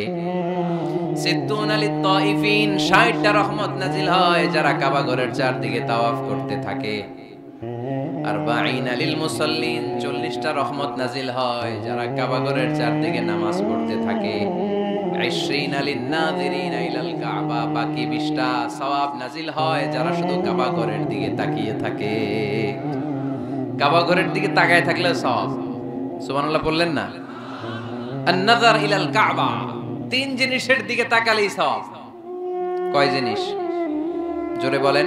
A: সিদ্দুন আলী তাইফিন, 60টা রহমত নাজিল হয় যারা কাবা ঘরের চারদিকে তাওয়াফ করতে থাকে। আরবাঈন লিল মুসাল্লিন, 40টা রহমত নাজিল হয় যারা কাবা ঘরের চারদিকে নামাজ পড়তে থাকে। 20 লিন নাযিরিন ইলাল কাবা, বাকি 20টা সওয়াব নাজিল হয় যারা শুধু কাবা ঘরের দিকে তাকিয়ে থাকে। কাবা ঘরের দিকে তাকায় থাকলে সওয়াব। সুবহানাল্লাহ বললেন না? আন-নাযার ইলাল কাবা, 3 জিনিসের দিকে তাকালেই সওয়াব। কয় জিনিস? জোরে বলেন।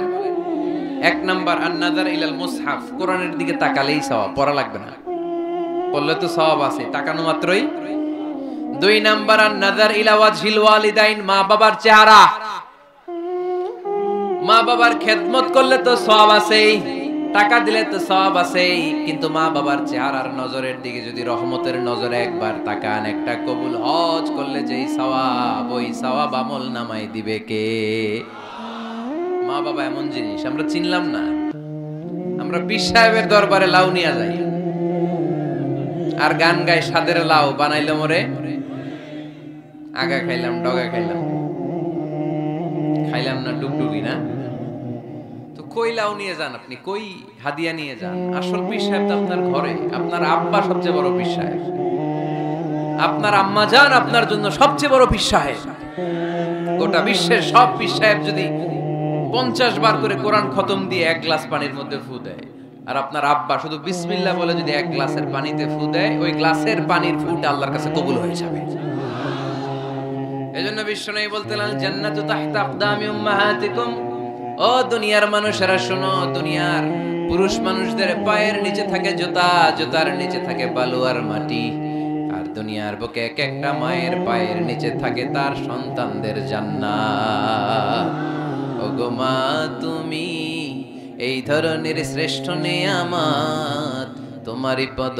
A: 1 নাম্বার আন-নাযার ইলাল মুসহাফ, কোরআনের দিকে তাকালেই সওয়াব, পড়া লাগবে না, পড়লে তো সওয়াব আছে, তাকানো মাত্রই। 2 নাম্বার আন-নাযার ইলা ওয়াজহিল ওয়ালিদাইন, মা বাবার চেহারা, মা বাবার খেদমত করলে তো সওয়াব আছেই, টাকা দিলে তো সওয়াব আছেই, কিন্তু মা বাবার চেহারার নজরের দিকে যদি রহমতের নজরে একবার তাকান, একটা কবুল হজ করলে যেই সওয়াব, ওই সওয়াব আমল নামায় দিবে কে? মা বাবা এমন জিনিস আমরা চিনলাম না। আমরা পীর সাহেবের দরবারে লাউ নিয়ে যাই আর গান গাই, সাদের লাউ বানাইলো মোরে, আগা খাইলাম, ডগা খাইলাম, খাইলাম না ডুগডুগি না। তো কই লাউ নিয়ে যান, আপনি কই হাদিয়া নিয়ে যান, আসল পীর সাহেব তো আপনার ঘরে। আপনার আব্বা সবচেয়ে বড় পীর সাহেব, আপনার আম্মা জান আপনার জন্য সবচেয়ে বড় পীর সাহেব। গোটা বিশ্বের সব পীর সাহেব যদি 50 বার করে কোরআন খতম দিয়ে এক গ্লাস পানির মধ্যে ফু দেয়, আর আপনার আব্বা শুধু বিসমিল্লাহ বলে যদি এক গ্লাসের পানিতে ফু দেয়, ওই গ্লাসের পানির ফুটা আল্লাহর কাছে কবুল হয়ে যাবে। এজন্য বিশ্বনবী বলতেন, আল জান্নাতু তাহতা আকদামি উম্মাহাতিকুম। ও দুনিয়ার মানুষেরা শোনো, দুনিয়ার পুরুষ মানুষদের পায়ের নিচে থাকে জুতা, জুতার নিচে থাকে বালু আর মাটি। আর দুনিয়ার বুকে এক একটা মায়ের পায়ের নিচে থাকে তার সন্তানদের জান্নাত। ওগো মা তুমি এই ধরনের শ্রেষ্ঠ নেয়ামত, তোমারই পদ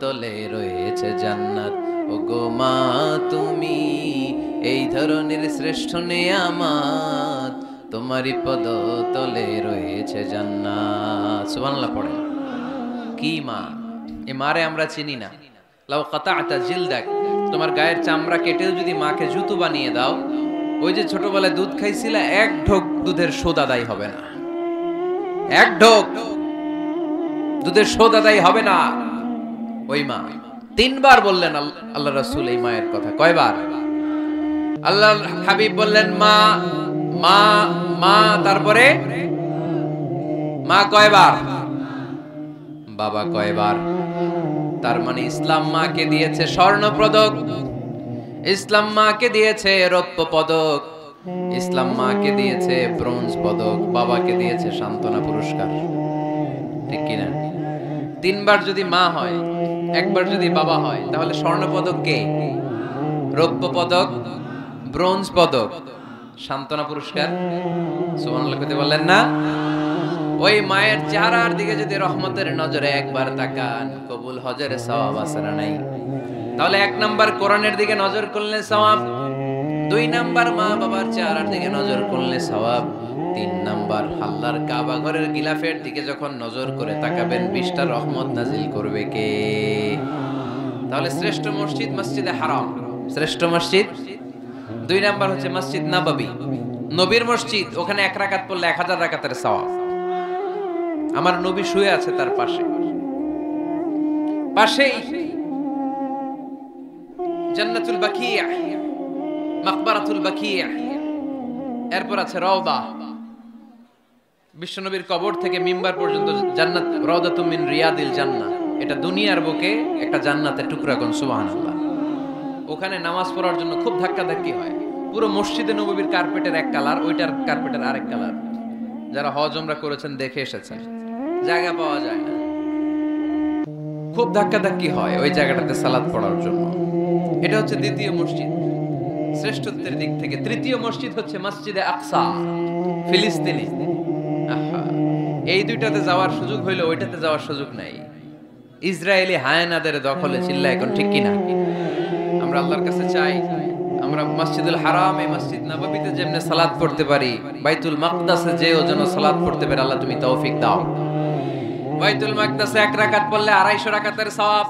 A: তলে রয়েছে জান্নাত। ওগো মা তুমি এই ধরনের শ্রেষ্ঠ নেয়ামত, তোমারই পদ তলে রয়েছে জান্নাত। সুবহানাল্লাহ পড়ে। কি মা, এ মারে আমরা চিনি না। লাউ কাতাআতা জিলদাক, তোমার গায়ের চামড়া কেটেও যদি মাকে জুতো বানিয়ে দাও, ওই যে ছোটবেলায় দুধ খাইছিলা, এক ঢোক দুধের শোধ আদায় হবে না। এক ঢোক দুধের শোধ আদায় হবে না। ওই মা 3 বার বললেন আল্লাহ রাসূল এই মায়ের কথা। কয়বার? আল্লাহর হাবিব বললেন মা মা মা, তারপরে মা কয়বার? বাবা কয়বার? তার মানে ইসলাম মাকে দিয়েছে স্বর্ণ পদক, ইসলাম মাকে দিয়েছে রৌপ্য পদক, ইসলাম মাকে দিয়েছে ব্রোঞ্জ পদক, বাবাকে দিয়েছে সান্ত্বনা পুরস্কার। ঠিক কিনা? 3 বার যদি মা হয়, একবার যদি বাবা হয়, তাহলে স্বর্ণ পদক কে? রৌপ্য পদক, ব্রোঞ্জ পদক, সান্ত্বনা পুরস্কার। সুবহানাল্লাহ কইতে বললেন না? ওই মায়ের চেহারার দিকে যদি রহমতের নজরে একবার তাকান, কবুল হজের সওয়াব আছে না নাই? তাহলে 1 নাম্বার কোরআনের দিকে নজর করলে সওয়াব, 2 নাম্বার মা বাবার চেহারার দিকে নজর করলে সওয়াব, 3 নাম্বার আল্লাহর কাবা ঘরের গিলাফের দিকে যখন নজর করে তাকাবেন, 20টা রহমত নাজিল করবে কে? তাহলে শ্রেষ্ঠ মসজিদ মসজিদে হারাম, শ্রেষ্ঠ মসজিদ। 2 নাম্বার হচ্ছে মসজিদ নববী, নবীর মসজিদ। ওখানে 1 রাকাত পড়লে 1000 রাকাতের সওয়াব। আমার নবী শুয়ে আছে তার পাশে, পাশেই জান্নাতুল বাকিয়া, মাকবারাতুল বাকিয়া, এরপর আছে রওদা। বিশ্বনবীর কবর থেকে মিম্বার পর্যন্ত জান্নাত, রওদাতুম মিন রিয়াদিল জান্নাহ। এটা দুনিয়ার বুকে একটা জান্নাতের টুকরা। কোন সুবহানাল্লাহ। ওখানে নামাজ পড়ার জন্য খুব ধাক্কাধাক্কি হয়। পুরো মসজিদে নববীর কার্পেটের এক কালার, ওইটার কার্পেটের আরেক কালার। যারা হজ উমরা করেছেন দেখে এসেছেন, জায়গা পাওয়া যায় না, খুব ধাক্কাধাক্কি হয় ওই জায়গাটাতে সালাত পড়ার জন্য। এটা হচ্ছে দ্বিতীয় মসজিদ শ্রেষ্ঠত্বের দিক থেকে। তৃতীয় মসজিদ হচ্ছে মসজিদে আকসা, ফিলিস্তিনে। এই দুইটাতে যাওয়ার সুযোগ হইলো, ওইটাতে যাওয়ার সুযোগ নাই। ইসরায়েলি হায়নাদের দখলে। চিল্লা এখন ঠিক কিনা? আমরা আল্লাহর কাছে চাই আমরা মসজিদুল হারাম, এই মসজিদ নববীতে যেমনে সালাত পড়তে পারি, বাইতুল মাকদাসে যেও যেন সালাত পড়তে পারি। আল্লাহ তুমি তৌফিক দাও। বাইতুল মাকদাসে 1 রাকাত পড়লে 250 রাকাতের সওয়াব।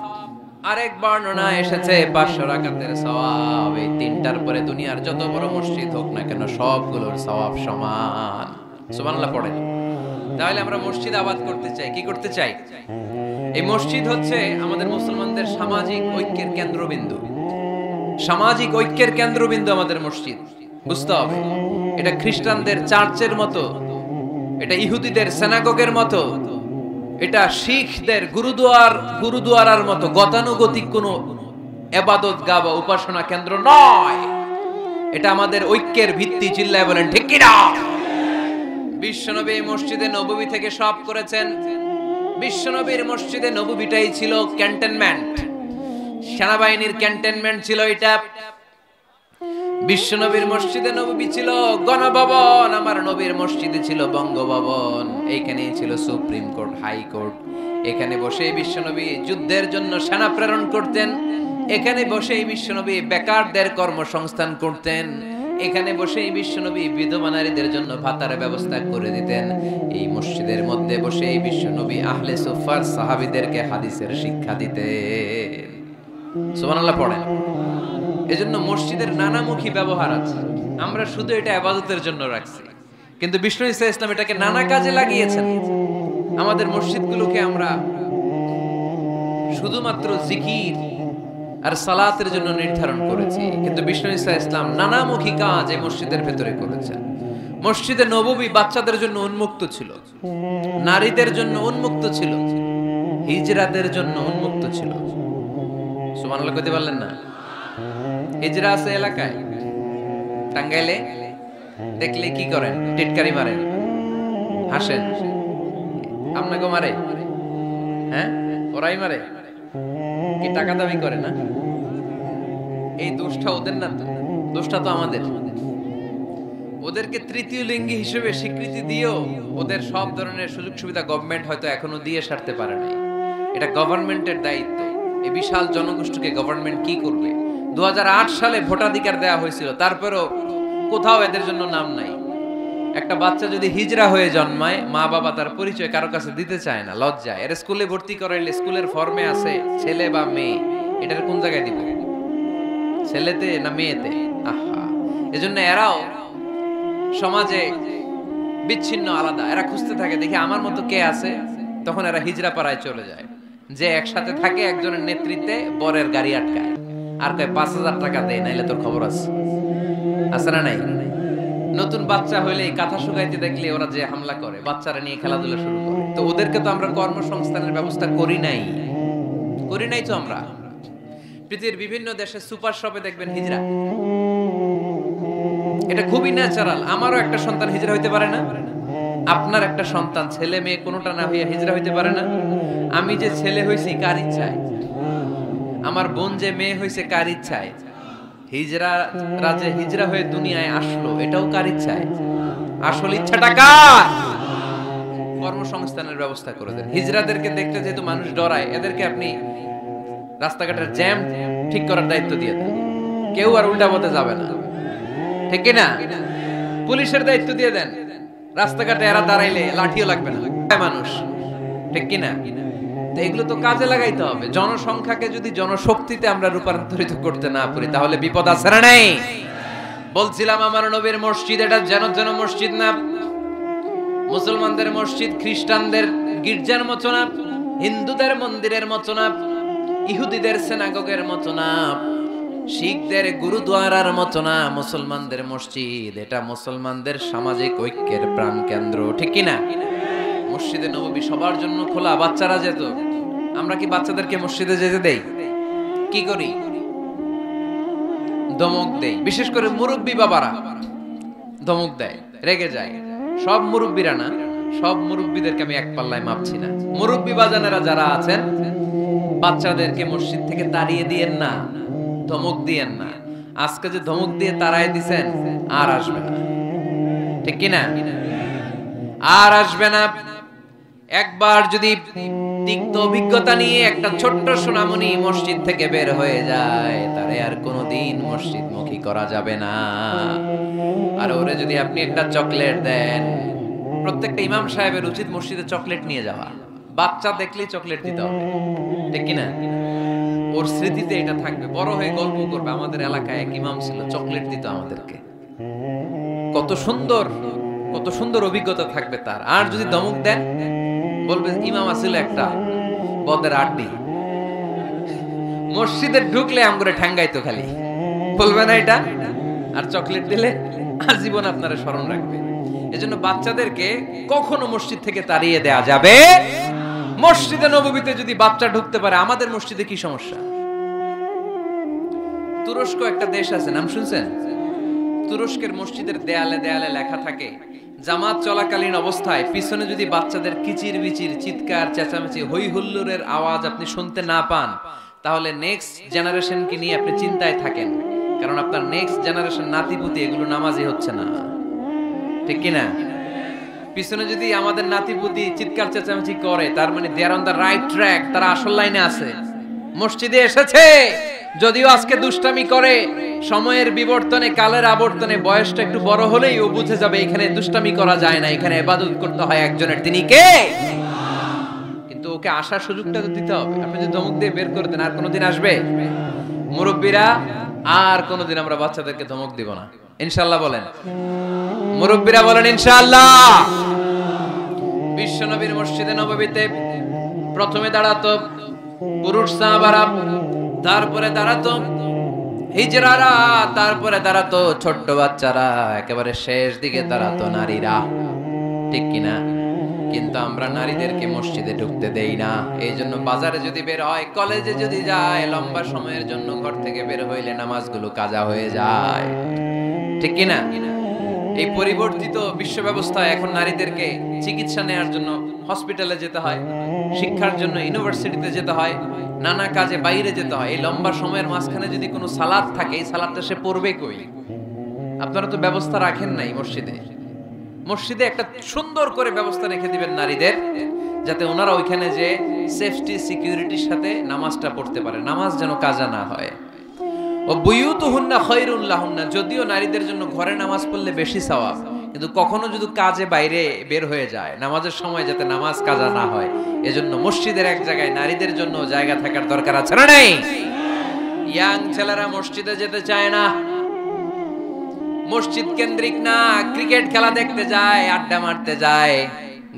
A: আরেক বর্ণনা এসেছে 500 রাকাতের সওয়াব। এই 3টার পরে দুনিয়ার যত বড় মসজিদ হোক না কেন, সবগুলোর সওয়াব সমান। সুবহানাল্লাহ পড়েন। তাহলে আমরা মসজিদ আবাদ করতে চাই। কি করতে চাই? এই মসজিদ হচ্ছে আমাদের মুসলমানদের সামাজিক ঐক্যের কেন্দ্রবিন্দু। সামাজিক ঐক্যের কেন্দ্রবিন্দু আমাদের মসজিদ। বুঝতে হবে, এটা খ্রিস্টানদের চার্চের মতো, এটা ইহুদিদের সিনাগগের মতো, এটা শিখদের গুরুদুয়ারার মতো গতানুগতিক কোনো ইবাদতগাহ বা উপাসনা কেন্দ্র নয়। এটা আমাদের ঐক্যের ভিত্তি। চিল্লায় বলেন ঠিক কি না? বিশ্বনবী মসজিদে নববী থেকে সব করেছেন। বিশ্বনবীর মসজিদে নববীটাই ছিল ক্যান্টনমেন্ট, সেনাবাহিনীর ক্যান্টনমেন্ট ছিল এটা। বিশ্বনবীর মসজিদে নববী ছিল গণভবন, আমার নবীর মসজিদে ছিল বঙ্গভবন। এইখানেই ছিল সুপ্রিম কোর্ট, হাই কোর্ট। এখানে বসেই বিশ্বনবী যুদ্ধের জন্য সেনা প্রেরণ করতেন। এখানে বসেই বিশ্বনবী বেকারদের কর্মসংস্থান করতেন। এখানে বসেই বিশ্বনবী বিধবা নারীদের জন্য ভাতার ব্যবস্থা করে দিতেন। এই মসজিদের মধ্যে বসেই বিশ্বনবী আহলে সুফার সাহাবীদেরকে হাদিসের শিক্ষা দিতেন। সুবহানাল্লাহ পড়েন। এজন্য মসজিদের নানামুখী ব্যবহার আছে। আমরা শুধু এটা ইবাদতের জন্য রাখছি, কিন্তু বিষ্ণু ঈসা ইসলাম এটাকে নানা কাজে লাগিয়েছেন। আমাদের মসজিদগুলোকে আমরা শুধুমাত্র জিকির আর সালাতের জন্য নির্ধারণ করেছি, কিন্তু বিষ্ণু ঈসা ইসলাম নানামুখী কাজ এই মসজিদের ভেতরে করেছেন। মসজিদে নববী বাচ্চাদের জন্য উন্মুক্ত ছিল, নারীদের জন্য উন্মুক্ত ছিল, হিজরাদের জন্য উন্মুক্ত ছিল। সুবহানাল্লাহ কইতে পারলেন না? হিজরা আছে এলাকায়, টাঙ্গাইলে দেখলে কি করেন? টিটকারি মারেন, হাসেন। আপনাকে মারে? হ্যাঁ, ওরাই মারে। কি টাকা দাবি করে না? এই দোষটা ওদের না, তো দোষটা তো আমাদের। ওদেরকে তৃতীয় লিঙ্গী হিসেবে স্বীকৃতি দিয়েও ওদের সব ধরনের সুযোগ সুবিধা গভর্নমেন্ট হয়তো এখনো দিয়ে সারতে পারে নাই। এটা গভর্নমেন্টের দায়িত্ব। এই বিশাল জনগোষ্ঠীকে গভর্নমেন্ট কি করবে? 2008 সালে ভোটাধিকার দেওয়া হয়েছিল, তারপরেও কোথাও এদের জন্য নাম নাই। একটা বাচ্চা যদি হিজরা হয়ে জন্মায়, মা বাবা তার পরিচয় কারো কাছে দিতে চায় না, লজ্জায়। এর স্কুলে ভর্তি করাইলে স্কুলের ফর্মে আছে ছেলে বা মেয়ে, এটার কোন জায়গায় দিব? ছেলেতে না মেয়েতে? আহা, এজন্য এরাও সমাজে বিচ্ছিন্ন, আলাদা। এরা খুঁজতে থাকে, দেখি আমার মতো কে আছে। তখন এরা হিজরা পাড়ায় চলে যায়, যে একসাথে থাকে, একজনের নেতৃত্বে বরের গাড়ি আটকায়, আর কয় 5000 টাকা দেয়, নাইলে তোর খবর আছে। আছে না নাই? নতুন বাচ্চা হইলে কাঁথা শুকাইতে দেখলে ওরা যে হামলা করে, বাচ্চারা নিয়ে খেলাধুলা শুরু করে। তো ওদেরকে তো আমরা কর্মসংস্থানের ব্যবস্থা করি নাই তো আমরা। পৃথিবীর বিভিন্ন দেশে সুপার শপে দেখবেন হিজরা। এটা খুবই ন্যাচারাল। আমারও একটা সন্তান হিজরা হইতে পারে না? আপনার একটা সন্তান, ছেলে মেয়ে কোনোটা না হইয়া হিজরা হইতে পারে না? আমি যে ছেলে হইছি কার ইচ্ছায়? আমার বোন যে মেয়ে হইছে কার ইচ্ছায়? হিজরা রাজে হিজরা হয়ে দুনিয়ায় আসলো, এটাও কার ইচ্ছায়? আসল ইচ্ছাটা কার? কর্মসংস্থানের ব্যবস্থা করে দেন। হিজরাদেরকে দেখতে যেহেতু মানুষ ডরায়, এদেরকে আপনি রাস্তাঘাটের জ্যাম ঠিক করার দায়িত্ব দিয়ে দেন, কেউ আর উল্টা পথে যাবে না, ঠিক কি না? পুলিশের দায়িত্ব দিয়ে দেন, রাস্তাঘাটে এরা দাঁড়াইলে লাঠিও লাগবে না মানুষ, ঠিক কি না? তো এগুলো তো কাজে লাগাইতে হবে। জনসংখ্যাকে যদি জনশক্তিতে আমরা রূপান্তরিত করতে না পারি, তাহলে বিপদ আছে না নাই? বলছিলাম আমার নবীর মসজিদ এটা যেন মসজিদ না, মুসলমানদের মসজিদ খ্রিস্টানদের গির্জার মতো না, হিন্দুদের মন্দিরের মতো না, ইহুদিদের সিনাগগের মতো না, শিখদের গুরুদ্বারার মতো না। মুসলমানদের মসজিদ এটা মুসলমানদের সামাজিক ঐক্যের প্রাণ কেন্দ্র, ঠিক কি না? মসজিদে নববী সবার জন্য খোলা। বাচ্চারা যেত, আমরা কি বাচ্চাদেরকে মসজিদে যেতে দেই? কি করি? ধমক দেই। বিশেষ করে মুরব্বী বাবারা ধমক দেয়, রেগে যায়। সব মুরব্বীরা না, সব মুরব্বীদেরকে আমি এক পাল্লায় মাপছি না। মুরব্বী বাজানেরা যারা আছেন, বাচ্চাদেরকে মসজিদ থেকে তাড়িয়ে দিয়েন না, ধমক দিয়েন না। আজকে যে ধমক দিয়ে তাড়ায় দিছেন, আর আসবে না, ঠিক কি না? আর আসবে না। একবার যদি তিক্ত অভিজ্ঞতা নিয়ে একটা ছোট্ট সোনামণি মসজিদ থেকে বের হয়ে যায়, তারে আর কোনোদিন মসজিদ মুখী করা যাবে না। আর ওরে যদি আপনি একটা চকলেট দেন, প্রত্যেকটা ইমাম সাহেবের উচিত মসজিদে চকলেট নিয়ে যাওয়া। বাচ্চা দেখলেই চকলেট দিতে হবে, ঠিক কিনা? ওর স্মৃতিতে এটা থাকবে, বড় হয়ে গল্প করবে, আমাদের এলাকায় এক ইমাম ছিল, চকলেট দিত আমাদেরকে। কত সুন্দর অভিজ্ঞতা থাকবে তার। আর যদি ধমক দেন, বলবে ইমাম আসলে একটা বদের আড্ডি, মসজিদে ঢুকলে আমগরে ঠ্যাঙ্গাইতো খালি, বলবে না এটা? আর চকলেট দিলে আজীবন আপনারা স্মরণ রাখবে। এজন্য বাচ্চাদেরকে কখনো মসজিদ থেকে তাড়িয়ে দেয়া যাবে। মসজিদে নববীতে যদি বাচ্চা ঢুকতে পারে, আমাদের মসজিদে কি সমস্যা? তুরস্ক একটা দেশ আছে, নাম শুনছেন? তুরস্কের মসজিদের দেয়ালে দেয়ালে লেখা থাকে, জামাত চলাকালীন অবস্থায় পিছনে যদি বাচ্চাদের কিচির বিচির, চিৎকার, চেঁচামেচি, হই হুল্লোড়ের আওয়াজ আপনি শুনতে না পান, তাহলে নেক্সট জেনারেশনকে নিয়ে আপনি চিন্তায় থাকেন, কারণ আপনার নেক্সট জেনারেশন নাতিপুতি এগুলো নামাজি হচ্ছে না, ঠিক কিনা? পিছনে যদি আমাদের নাতিপুতি চিৎকার চেঁচামেচি করে, তার মানে দে আর অন দ্য রাইট ট্র্যাক, তারা আসল লাইনে আছে, মসজিদে এসেছে। যদিও আজকে দুষ্টামি করে, সময়ের বিবর্তনে, কালের আবর্তনে বয়সটা একটু বড় হলেই ও বুঝে যাবে এখানে দুষ্টামি করা যায় না, এখানে ইবাদত করতে হয় একজনের, তিনি কে? কিন্তু ওকে আসার সুযোগটা তো দিতে হবে। আপনি যদি ধমক দিয়ে বের করে দেন, আর কোনোদিন আসবে? মুরব্বীরা, আর কোনোদিন আমরা বাচ্চাদেরকে ধমক দিব না। ইনশাআল্লাহ বলেন, মুরব্বীরা বলেন ইনশাআল্লাহ। বিশ্বনবীর মসজিদে নববীতে প্রথমে দাঁড়াতো পুরুষ সাহাবারা, তারপরে দাঁড়াতো হিজড়ারা, তারপরে দাঁড়াতো ছোট্ট বাচ্চারা, একেবারে শেষ দিকে দাঁড়াতো নারীরা, ঠিক কিনা? কিন্তু আমরা নারীদেরকে মসজিদে ঢুকতে দেই না। এই জন্য বাজারে যদি বের হয়, কলেজে যদি যায়, লম্বা সময়ের জন্য ঘর থেকে বের হইলে নামাজগুলো কাজা হয়ে যায়, ঠিক কিনা? এই পরিবর্তিত বিশ্ব ব্যবস্থায় এখন নারীদেরকে চিকিৎসা নেওয়ার জন্য হসপিটালে যেতে হয়, শিক্ষার জন্য ইউনিভার্সিটিতে যেতে হয়, নানা কাজে বাইরে যেতে হয়। এই লম্বা সময়ের মাঝখানে যদি কোনো সালাত থাকে, এই সালাতটা সে পড়বে কই? আপনারা তো ব্যবস্থা রাখেন নাই মসজিদে। মসজিদে একটা সুন্দর করে ব্যবস্থা রেখে দিবেন নারীদের, যাতে ওনারা ওইখানে যে সেফটি সিকিউরিটির সাথে নামাজটা পড়তে পারে, নামাজ যেন কাজা না হয়। ও বুয়ুতুহুন্না খায়রুল লাহুন্না, যদিও নারীদের জন্য ঘরে নামাজ পড়লে বেশি সওয়াব, কিন্তু কখনো যদি কাজে বাইরে বের হয়ে যায়, নামাজের সময় যাতে নামাজ কাজা না হয়, এজন্য মসজিদের এক জায়গায় নারীদের জন্য জায়গা থাকার দরকার আছে না নেই? ইয়াং ছেলেরা মসজিদে যেতে চায় না, মসজিদ কেন্দ্রিক না, ক্রিকেট খেলা দেখতে যায়, আড্ডা মারতে যায়,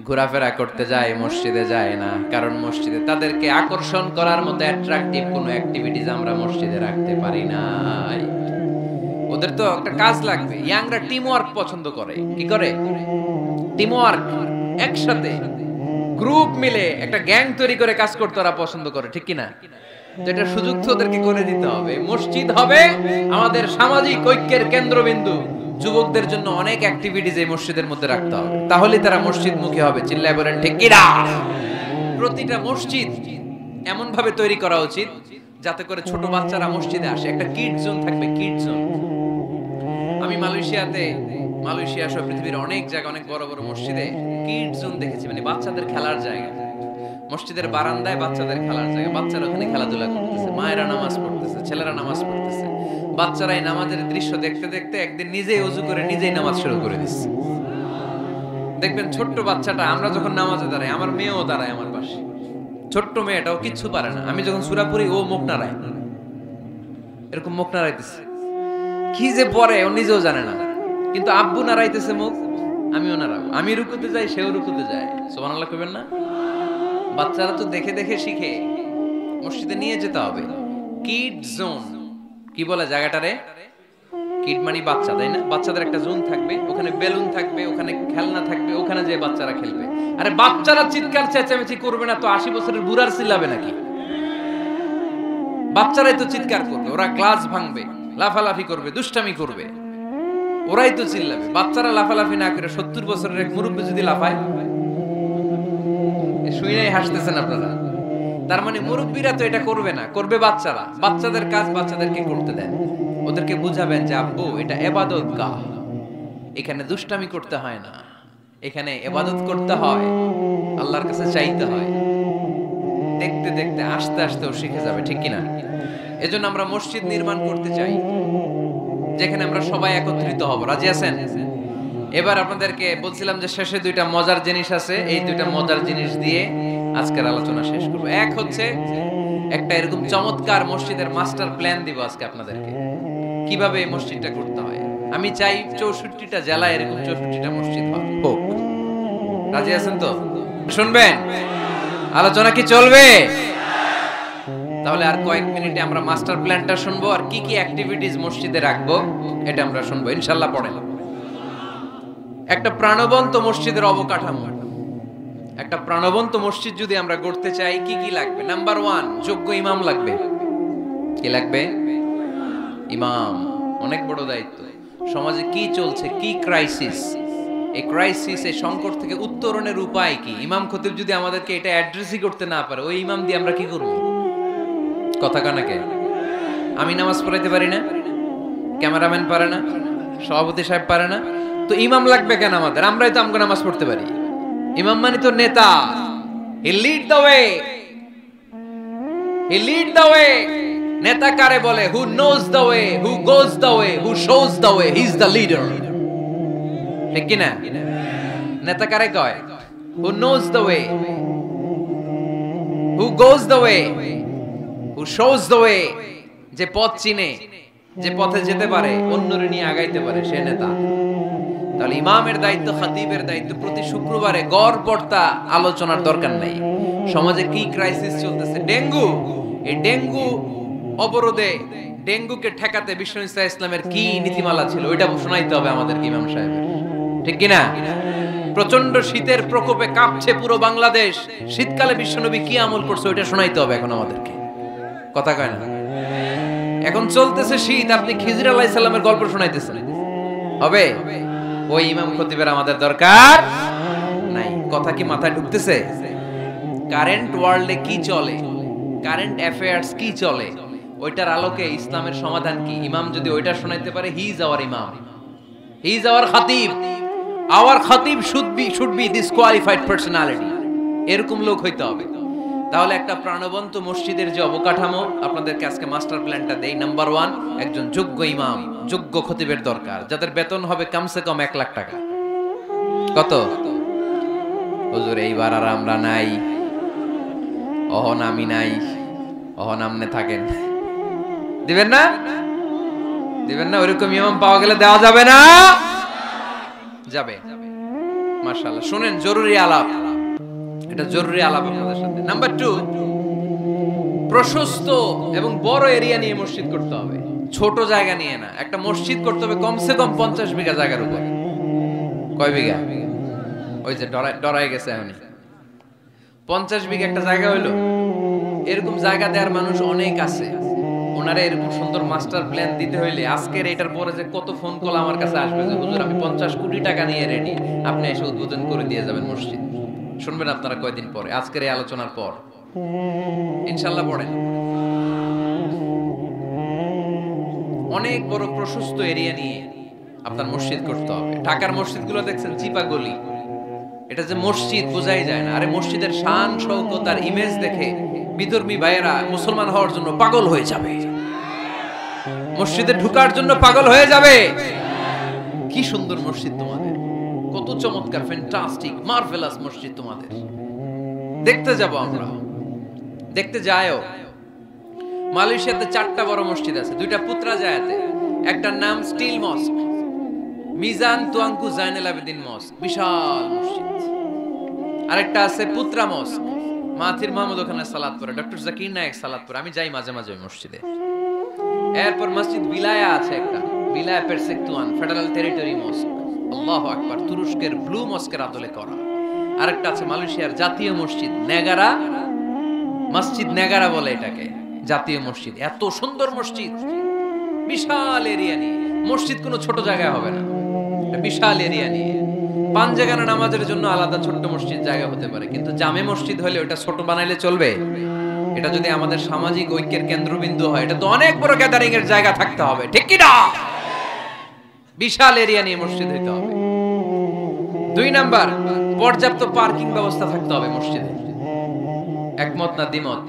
A: ঘোরাফেরা করতে যায়, মসজিদে যায় না। কারণ মসজিদে তাদেরকে আকর্ষণ করার মতো অ্যাট্রাকটিভ কোনো অ্যাক্টিভিটিজ আমরা মসজিদে রাখতে পারি নাই। ওদের তো একটা কাজ লাগবে। ইয়াংরা টিম ওয়ার্ক পছন্দ করে। কি করে? টিম ওয়ার্ক, একসাথে গ্রুপ মিলে একটা গ্যাং তৈরি করে কাজ করতে ওরা পছন্দ করে, ঠিক কিনা? তো এটা সুযোগ তো ওদেরকে করে দিতে হবে। মসজিদ হবে আমাদের সামাজিক ঐক্যের কেন্দ্রবিন্দু। যুবকদের জন্য অনেক অ্যাক্টিভিটিজ এই মসজিদের মধ্যে রাখতে হবে, তাহলে তারা মসজিদমুখী হবে। চিল্লায় বলেন ঠিক কিনা? প্রতিটা মসজিদ এমন ভাবে তৈরি করা উচিত যাতে করে ছোট বাচ্চারা মসজিদে আসে। একটা কিড জোন থাকবে, কিড জোন। আমি মালয়েশিয়া সহ পৃথিবীর অনেক জায়গায়, অনেক বড় বড় মসজিদে কিড জোন দেখেছি, মানে বাচ্চাদের খেলার জায়গা। মসজিদের বারান্দায় বাচ্চাদের খেলার জায়গা, বাচ্চারা ওখানে খেলাধুলা করতেছে, মায়েরা নামাজ পড়তেছে, ছেলেরা নামাজ পড়তেছে। বাচ্চারা এই নামাজের দৃশ্য দেখতে দেখতে একদিন নিজেই ওযু করে নিজেই নামাজ শুরু করে দিচ্ছে। দেখবেন ছোট্ট বাচ্চাটা, আমরা যখন নামাজে দাঁড়াই, আমার মেয়েও দাঁড়ায় আমার পাশে, ছোট্ট মেয়েটাও কিচ্ছু পারে না। আমি যখন সূরা পড়ি ও মুখ নাড়ায়, এরকম মুখ নাড়াইতেছে, কি যে পড়ে ও নিজেও জানে না, কিন্তু আব্বু নাড়াইতেছে মুখ, আমিও নাড়াবো। আমি রুকুতে যাই, সেও রুকুতে যায়। সুবহানাল্লাহ কইবেন না? বাচ্চারা তো দেখে দেখে শিখে। মসজিদে নিয়ে যেতে হবে। কিড জোন, কি বলে জায়গাটারে? কিড মানে বাচ্চা, তাই না? বাচ্চাদের একটা জোন থাকবে, ওখানে বেলুন থাকবে, ওখানে খেলনা থাকবে, ওখানে যে বাচ্চারা খেলবে। আরে বাচ্চারা চিৎকার চেঁচামেচি করবে না তো 80 বছরের বুড়ার চিল্লাবে নাকি? বাচ্চারাই তো চিৎকার করবে, ওরা গ্লাস ভাঙবে, লাফালাফি করবে, দুষ্টামি করবে, ওরাই তো চিল্লাবে। বাচ্চারা লাফালাফি না করে 70 বছরের এক মুরব্বি যদি লাফায়, শুনেই হাসতেছেন আপনারা। তার মানে মুরব্বীরা তো এটা করবে না, করবে বাচ্চারা। বাচ্চাদের কাজ বাচ্চাদেরকে করতে দেন, ওদেরকে বুঝাবেন যে আব্বু এটা ইবাদতগাহ, এখানে দুষ্টামি করতে হয় না, এখানে ইবাদত করতে হয়, আল্লাহর কাছে চাইতে হয়। দেখতে দেখতে আস্তে আস্তে ও শিখে যাবে, ঠিক কিনা? এজন্য আমরা মসজিদ নির্মাণ করতে চাই যেখানে আমরা সবাই একত্রিত হব। রাজি আছেন? এবার আপনাদেরকে বলছিলাম যে শেষে দুইটা মজার জিনিস আছে, এই দুইটা মজার জিনিস দিয়ে আজকের আলোচনা শেষ করব। এক হচ্ছে একটা এরকম চমৎকার মসজিদের মাস্টার প্ল্যান দিব আজকে আপনাদেরকে, কিভাবে এই মসজিদটা করতে হয়। আমি চাই 64টা জেলায় এরকম 64টা মসজিদ হোক। রাজি আছেন তো? শুনবেন? আলোচনা কি চলবে? তাহলে আর কয়েক মিনিটে আমরা মাস্টার প্ল্যানটা শুনবো, আর কি কি অ্যাক্টিভিটিজ মসজিদে রাখবো এটা আমরা শুনবো ইনশাআল্লাহ। পড়েন। একটা প্রাণবন্ত মসজিদের অবকাঠামো, একটা প্রাণবন্ত মসজিদ যদি আমরা গড়তে চাই, কি কি লাগবে? নাম্বার 1, যোগ্য ইমাম লাগবে। কি লাগবে? ইমাম। অনেক বড় দায়িত্ব। সমাজে কি চলছে, কি ক্রাইসিস, এই ক্রাইসিস, এই সংকট থেকে উত্তরণের উপায় কি? ইমাম খতিব যদি আমাদেরকে এটা অ্যাড্রেসই করতে না পারে, ওই ইমাম দিয়ে আমরা কি করব? কথা কানাকে আমি নামাজ পড়াইতে পারি না, ক্যামেরাম্যান পারে না, সভাপতি সাহেব পারে না, তো ইমাম লাগবে কেন আমাদের? আমরাই তো আমগো নামাজ পড়তে পারি। ইমাম মানে তো নেতা। He lead the way, he lead the way. নেতা কারে বলে? Who knows the way, who goes the way, who shows the way, he is the leader. ঠিক কি না? নেতা কারে কয়? Who knows the way, who goes the way, who shows the way, যে পথ চিনে, যে পথে যেতে পারে, অন্যরে নিয়ে আগাইতে পারে, সে নেতা। তাহলে ইমামের দায়িত্ব, খতিবের দায়িত্ব প্রতি শুক্রবারে গড় পড়তা আলোচনার দরকার নাই। সমাজে কি ক্রাইসিস চলতেছে, ডেঙ্গু, এই ডেঙ্গু অবরোধে, ডেঙ্গুকে ঠেকাতে বিশ্বনবী সাল্লাল্লাহু আলাইহি ইসলামের কি নীতিমালা ছিল, ওইটা শোনাইতে হবে আমাদের ইমাম সাহেবের, ঠিক কিনা? প্রচন্ড শীতের প্রকোপে কাঁপছে পুরো বাংলাদেশ, শীতকালে বিশ্বনবী কি আমল করছে ওইটা শোনাইতে হবে এখন আমাদেরকে, কথা কয় না? এখন চলতেছে শীত, আপনি খিজির আলাইহিস সালামের গল্প শোনাইতেছেন, হবে? ওই ইমাম খতিবের আমাদের দরকার নাই। কথা কি মাথায় ঢুকতেছে? কারেন্ট ওয়ার্ল্ডে কি চলে, কারেন্ট অ্যাফেয়ার্স কি চলে, ওইটার আলোকে ইসলামের সমাধান কি, ইমাম যদি ওইটা শোনাইতে পারে, হি ইজ আওয়ার ইমাম, হি ইজ আওয়ার খতিব। আওয়ার খতিব শুড বি ডিসকোয়ালিফাইড পার্সোনালিটি, এরকম লোক হইতে হবে। তাহলে একটা প্রাণবন্ত মসজিদের যে অবকাঠামো, আপনাদেরকে আজকে মাস্টার প্ল্যানটা দেই। নাম্বার 1, একজন যোগ্য ইমাম, যোগ্য খতিবের দরকার, যাদের বেতন হবে কমসে কম 1 লাখ টাকা। কত? হুজুর এইবার আর আমরা নাই, অহন আমি নাই, অহন আমনে থাকেন, দিবেন না? দিবেন না? ওইরকম ইমাম পাওয়া গেলে দেওয়া যাবে না? যাবে। মাশাআল্লাহ, শুনেন, জরুরি আলাপ, এটা জরুরি আলাপ আপনাদের সাথে। নাম্বার 2, প্রশস্ত এবং বড় এরিয়া নিয়ে মসজিদ করতে হবে, ছোট জায়গা নিয়ে না। একটা মসজিদ করতে হবে কমসে কম 50 বিঘা জায়গার উপর। কয় বিঘা? ওই যে ডরাই গেছে এখন। 50 বিঘা একটা জায়গা হইলো, এরকম জায়গা দেওয়ার মানুষ অনেক আছে। ওনারা এরকম সুন্দর মাস্টার প্ল্যান দিতে হইলে আজকের এটার পরে যে কত ফোন কল আমার কাছে আসবে যে হুজুর আমি 50 কোটি টাকা নিয়ে রেডি, আপনি এসে উদ্বোধন করে দিয়ে যাবেন মসজিদ। শুনবেন আপনারা কয়দিন পরে, আজকের এই আলোচনার পর ইনশাআল্লাহ। পড়েন, অনেক বড় প্রশস্ত এরিয়া নিয়ে আপনার মসজিদ করতে হবে। ঢাকার মসজিদগুলো দেখছেন চিপা গলি, এটা যে মসজিদ বোঝাই যায় না। আরে মসজিদের শান শৌকত আর ইমেজ দেখে বিধর্মী ভাইয়েরা মুসলমান হওয়ার জন্য পাগল হয়ে যাবে, মসজিদে ঢুকার জন্য পাগল হয়ে যাবে। কি সুন্দর মসজিদ তোমাদের, কত চমৎকার, ফ্যান্টাস্টিক, মার্ভেলাস মসজিদ তোমাদের। দেখতে যাব আমরা, দেখতে যায়ও। মালয়েশিয়াতে 4টা বড় মসজিদ আছে, 2টা পুত্রাজায়াতে। একটার নাম স্টিল মস্ক, মিজান তুয়াঙ্কু জাইনুল আবেদিন মস্ক, বিশাল মসজিদ। আরেকটা আছে পুত্রা মস্ক, মাথির মাহমুদ ওখানে সালাত পড়ে, ডক্টর জাকির নায়েক সালাত পড়ে, আমি যাই মাঝে মাঝে ওই মসজিদে। এরপর মসজিদ বিলায়া আছে একটা, বিলায়া পেরসেকতুয়ান ফেডারেল টেরিটরি মস্ক, আল্লাহু আকবার, তুরস্কের ব্লু মস্কের আদলে করা। আরেকটা আছে মালয়েশিয়ার জাতীয় মসজিদ নেগারা, মসজিদ নেগারা বলে এটাকে, জাতীয় মসজিদ। এত সুন্দর মসজিদ, বিশাল এরিয়া নিয়ে মসজিদ, কোনো ছোট জায়গা হবে না, বিশাল এরিয়া নিয়ে। 5 জায়গা নামাজের জন্য আলাদা ছোট্ট মসজিদ জায়গা হতে পারে, কিন্তু জামে মসজিদ হলে ওটা ছোট বানাইলে চলবে? এটা যদি আমাদের সামাজিক ঐক্যের কেন্দ্রবিন্দু হয়, এটা তো অনেক বড় গ্যাদারিং এর জায়গা থাকতে হবে, ঠিক কি না? বিশাল এরিয়া নিয়ে মসজিদ হইতে হবে। 2 নাম্বার, পর্যাপ্ত পার্কিং ব্যবস্থা থাকতে হবে মসজিদে। একমত না দ্বিমত?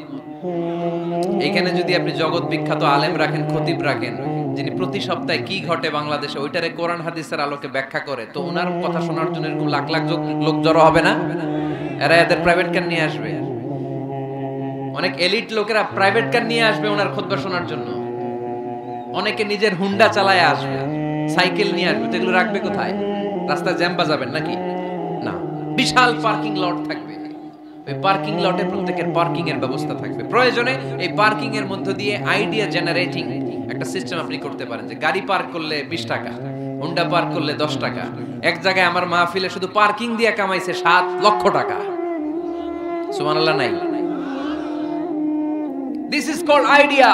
A: এখানে যদি আপনি জগৎ বিখ্যাত আলেম রাখেন, খতিব রাখেন, যিনি প্রতি সপ্তাহে কি ঘটে বাংলাদেশে ওইটারে কোরআন হাদিসের আলোকে ব্যাখ্যা করে, তো ওনার কথা শোনার জন্য এরকম লাখ লাখ লোক জড়ো হবে না? এরা এদের প্রাইভেট কার নিয়ে আসবে, অনেক এলিট লোকেরা প্রাইভেট কার নিয়ে আসবে ওনার খুতবা শোনার জন্য। অনেকে নিজের হুন্ডা চালায় আসবে, সাইকেল নিয়ে আসবে, এগুলো রাখবে কোথায়? রাস্তায় জ্যাম বাজাবেন নাকি? না, বিশাল পার্কিং লট থাকবে, ওই পার্কিং লটে প্রত্যেকের পার্কিং এর ব্যবস্থা থাকবে। প্রয়োজনে এই পার্কিং এর মধ্য দিয়ে আইডিয়া জেনারেটিং একটা সিস্টেম আপনি করতে পারেন, যে গাড়ি পার্ক করলে 20 টাকা, হুন্ডা পার্ক করলে 10 টাকা। এক জায়গায় আমার মাহফিলে শুধু পার্কিং দিয়ে কামাইছে 7 লক্ষ টাকা। সুবহানাল্লাহ নাই? This is called idea.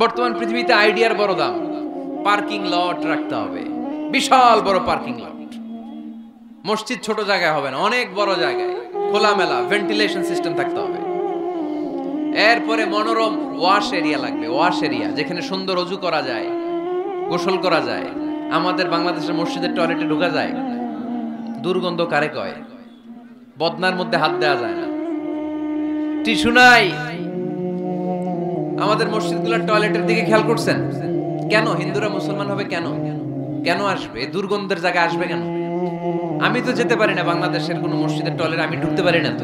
A: বর্তমান পৃথিবীতে আইডিয়ার বড় দাম। পার্কিং লট রাখতে হবে, বিশাল বড় পার্কিং লট। মসজিদ ছোট জায়গায় হবে না, অনেক বড় জায়গায় খোলামেলা ভেন্টিলেশন সিস্টেম থাকতে হবে। এরপরে মনোরম ওয়াশ এরিয়া লাগবে, ওয়াশ এরিয়া যেখানে সুন্দর অজু করা যায়, গোসল করা যায়। আমাদের বাংলাদেশের মসজিদের টয়লেটে ঢোকা যায়, দুর্গন্ধ কারে কয়? বদনার মধ্যে হাত দেওয়া যায় না, টিস্যু নাই। আমাদের মসজিদগুলোর টয়লেটের দিকে খেয়াল করছেন? কেন হিন্দুরা মুসলমান হবে? কেন কেন আসবে? দুর্গন্ধের জায়গায় আসবে কেন? আমি তো যেতে পারি না বাংলাদেশের কোন মসজিদের টয়লেট, আমি ঢুকতে পারি না, তো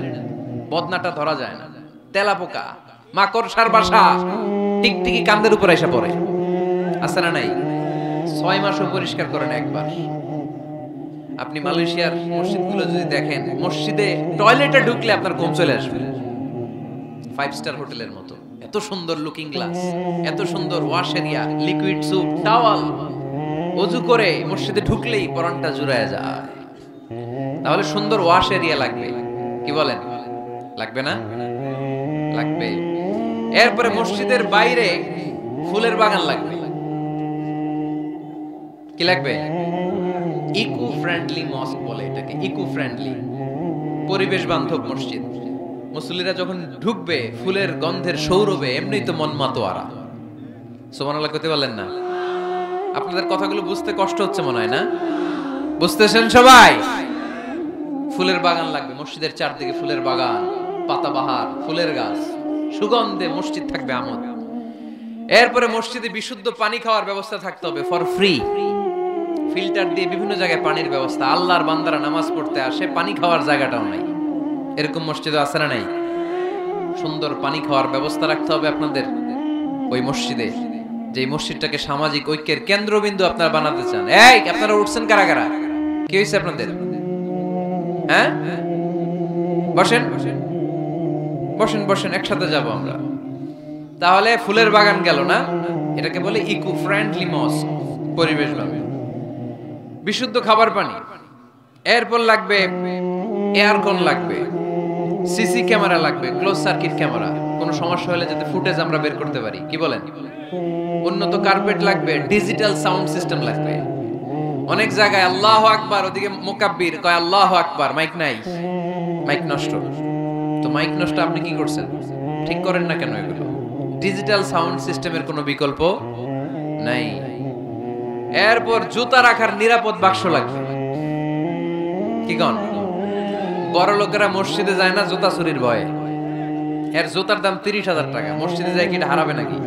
A: বদনাটা ধরা যায় না। তেলাপোকা, মাকড়সার বাসা, টিকটিকি কান্দের উপর এসে পড়ে। আছে না নাই? 6 মাসও পরিষ্কার করেন একবার। আপনি মালয়েশিয়ার মসজিদগুলো যদি দেখেন, মসজিদে টয়লেটে ঢুকলে আপনার ঘুম চলে আসবে, 5 স্টার হোটেলের মতো। এত সুন্দর লুকিং গ্লাস, এত সুন্দর wash area, liquid soup, towel. ওযু করে মসজিদে ঢুকলেই পরানটা জুড়ায় যায়। তাহলে সুন্দর ওয়াশ এরিয়া লাগবে, কি বলেন? লাগবে না? লাগবে। এরপরে মসজিদের বাইরে ফুলের বাগান লাগবে। কি লাগবে? ইকো ফ্রেন্ডলি মস্ক বলে এটাকে, ইকো ফ্রেন্ডলি, পরিবেশ বান্ধব মসজিদ। মুসল্লিরা যখন ঢুকবে ফুলের গন্ধের সৌরভে এমনি তো মন মাতোয়ারা। সুবহানাল্লাহ কইতে পারলেন না? আপনাদের কথাগুলো বুঝতে কষ্ট হচ্ছে মনে হয় না? বুঝতেছেন সবাই? ফুলের বাগান লাগবে, মসজিদের চারদিকে ফুলের বাগান, পাতাবাহার, ফুলের গাছ, সুগন্ধে মসজিদ থাকবে আমোদ। এরপরে মসজিদে বিশুদ্ধ পানি খাওয়ার ব্যবস্থা থাকতে হবে ফর ফ্রি। ফিল্টার দিয়ে বিভিন্ন জায়গায় পানির ব্যবস্থা। আল্লাহর বান্দারা নামাজ পড়তে আসে, পানি খাওয়ার জায়গাটাও নাই। এরকম মসজিদে আছে না নাই? সুন্দর পানি খাওয়ার ব্যবস্থা রাখতে হবে আপনাদের ওই মসজিদে, যে মসজিদটাকে সামাজিক ঐক্যের কেন্দ্রবিন্দু আপনারা বানাতে চান। এই আপনারা উঠছেন কারা কারা? কি হয়েছে আপনাদের? হ্যাঁ, বসেন বসেন বসেন, একসাথে যাব আমরা। তাহলে ফুলের বাগান গেল না, এটাকে বলে ইকো ফ্রেন্ডলি মস্ক, পরিবেশ বান্ধব। বিশুদ্ধ খাবার পানি, এরপর লাগবে এয়ারকন, লাগবে সিসি ক্যামেরা, লাগবে ক্লোজ সার্কিট ক্যামেরা, কোনো সমস্যা হলে যাতে ফুটেজ আমরা বের করতে পারি, কি বলেন? উন্নত কার্পেট লাগবে, ডিজিটাল সাউন্ড সিস্টেম লাগবে। অনেক জায়গায় আল্লাহু আকবার, ওদিকে মুকাব্বির কয় আল্লাহু আকবার, মাইক নাই, মাইক নষ্ট। তো মাইক নষ্ট, আপনি কি করছেন? ঠিক করেন না কেন এগুলো? ডিজিটাল সাউন্ড সিস্টেমের কোনো বিকল্প নাই। এরপর জুতা রাখার নিরাপদ বাক্স লাগবে। কি কন? বড় লোকেরা মসজিদে যায় না জুতা চুরির ভয়ে। এর জুতার দাম 30,000 টাকা, মসজিদে যায় কি এটা হারাবে নাকি?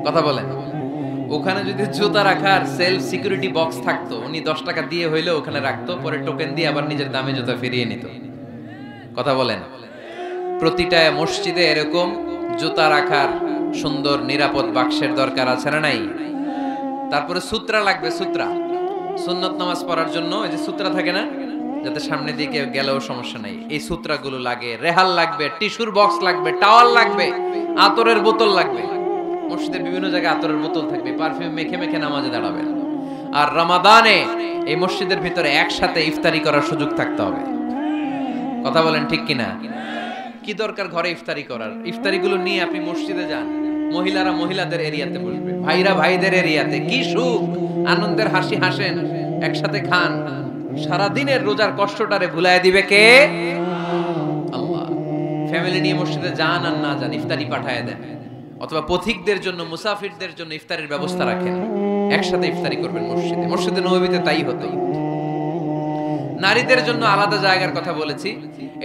A: কথা বলেন। ওখানে যদি জুতা রাখার সেলফ সিকিউরিটি বক্স থাকতো, উনি 10 টাকা দিয়ে হইলে ওখানে রাখতো, পরে টোকেন দিয়ে আবার নিজের দামে জুতা ফিরিয়ে নিত। কথা বলেন। প্রতিটা মসজিদে এরকম জুতা রাখার সুন্দর নিরাপদ বাক্সের দরকার আছে না নাই? তারপরে সূত্রা লাগবে, সূত্রা সুন্নত নামাজ পড়ার জন্য এই যে সূত্রা থাকে না, যাতে সামনে দিকে গেলেও সমস্যা নাই, এই সূত্রাগুলো লাগে। রেহাল লাগবে, টিস্যুর বক্স লাগবে, টাওয়াল লাগবে, আতরের বোতল লাগবে। মসজিদের বিভিন্ন জায়গায় আতরের বোতল থাকবে, পারফিউম মেখে মেখে নামাজে দাঁড়াবেন। আর রমাদানে এই মসজিদের ভিতরে একসাথে ইফতারি করার সুযোগ থাকতে হবে। কথা বলেন ঠিক কিনা? কি দরকার ঘরে ইফতারি করার? ইফতারিগুলো নিয়ে আপনি মসজিদে যান, মহিলারা মহিলাদের এরিয়াতে বসবে, ভাইরা ভাইদের এরিয়াতে। কি সুখ, আনন্দের হাসি হাসেন, একসাথে খান। সারা দিনের রোজার কষ্টটারে ভুলায় দিবে কে? আল্লাহ। ফ্যামিলি নিয়ে মসজিদে যান আর না যান, ইফতারি পাঠায় দেন, অথবা পথিকদের জন্য, মুসাফিরদের জন্য ইফতারের ব্যবস্থা রাখেন, একসাথে ইফতারি করবেন মসজিদে। মসজিদে নববীতে তাই হতো। নারীদের জন্য আলাদা জায়গার কথা বলেছি,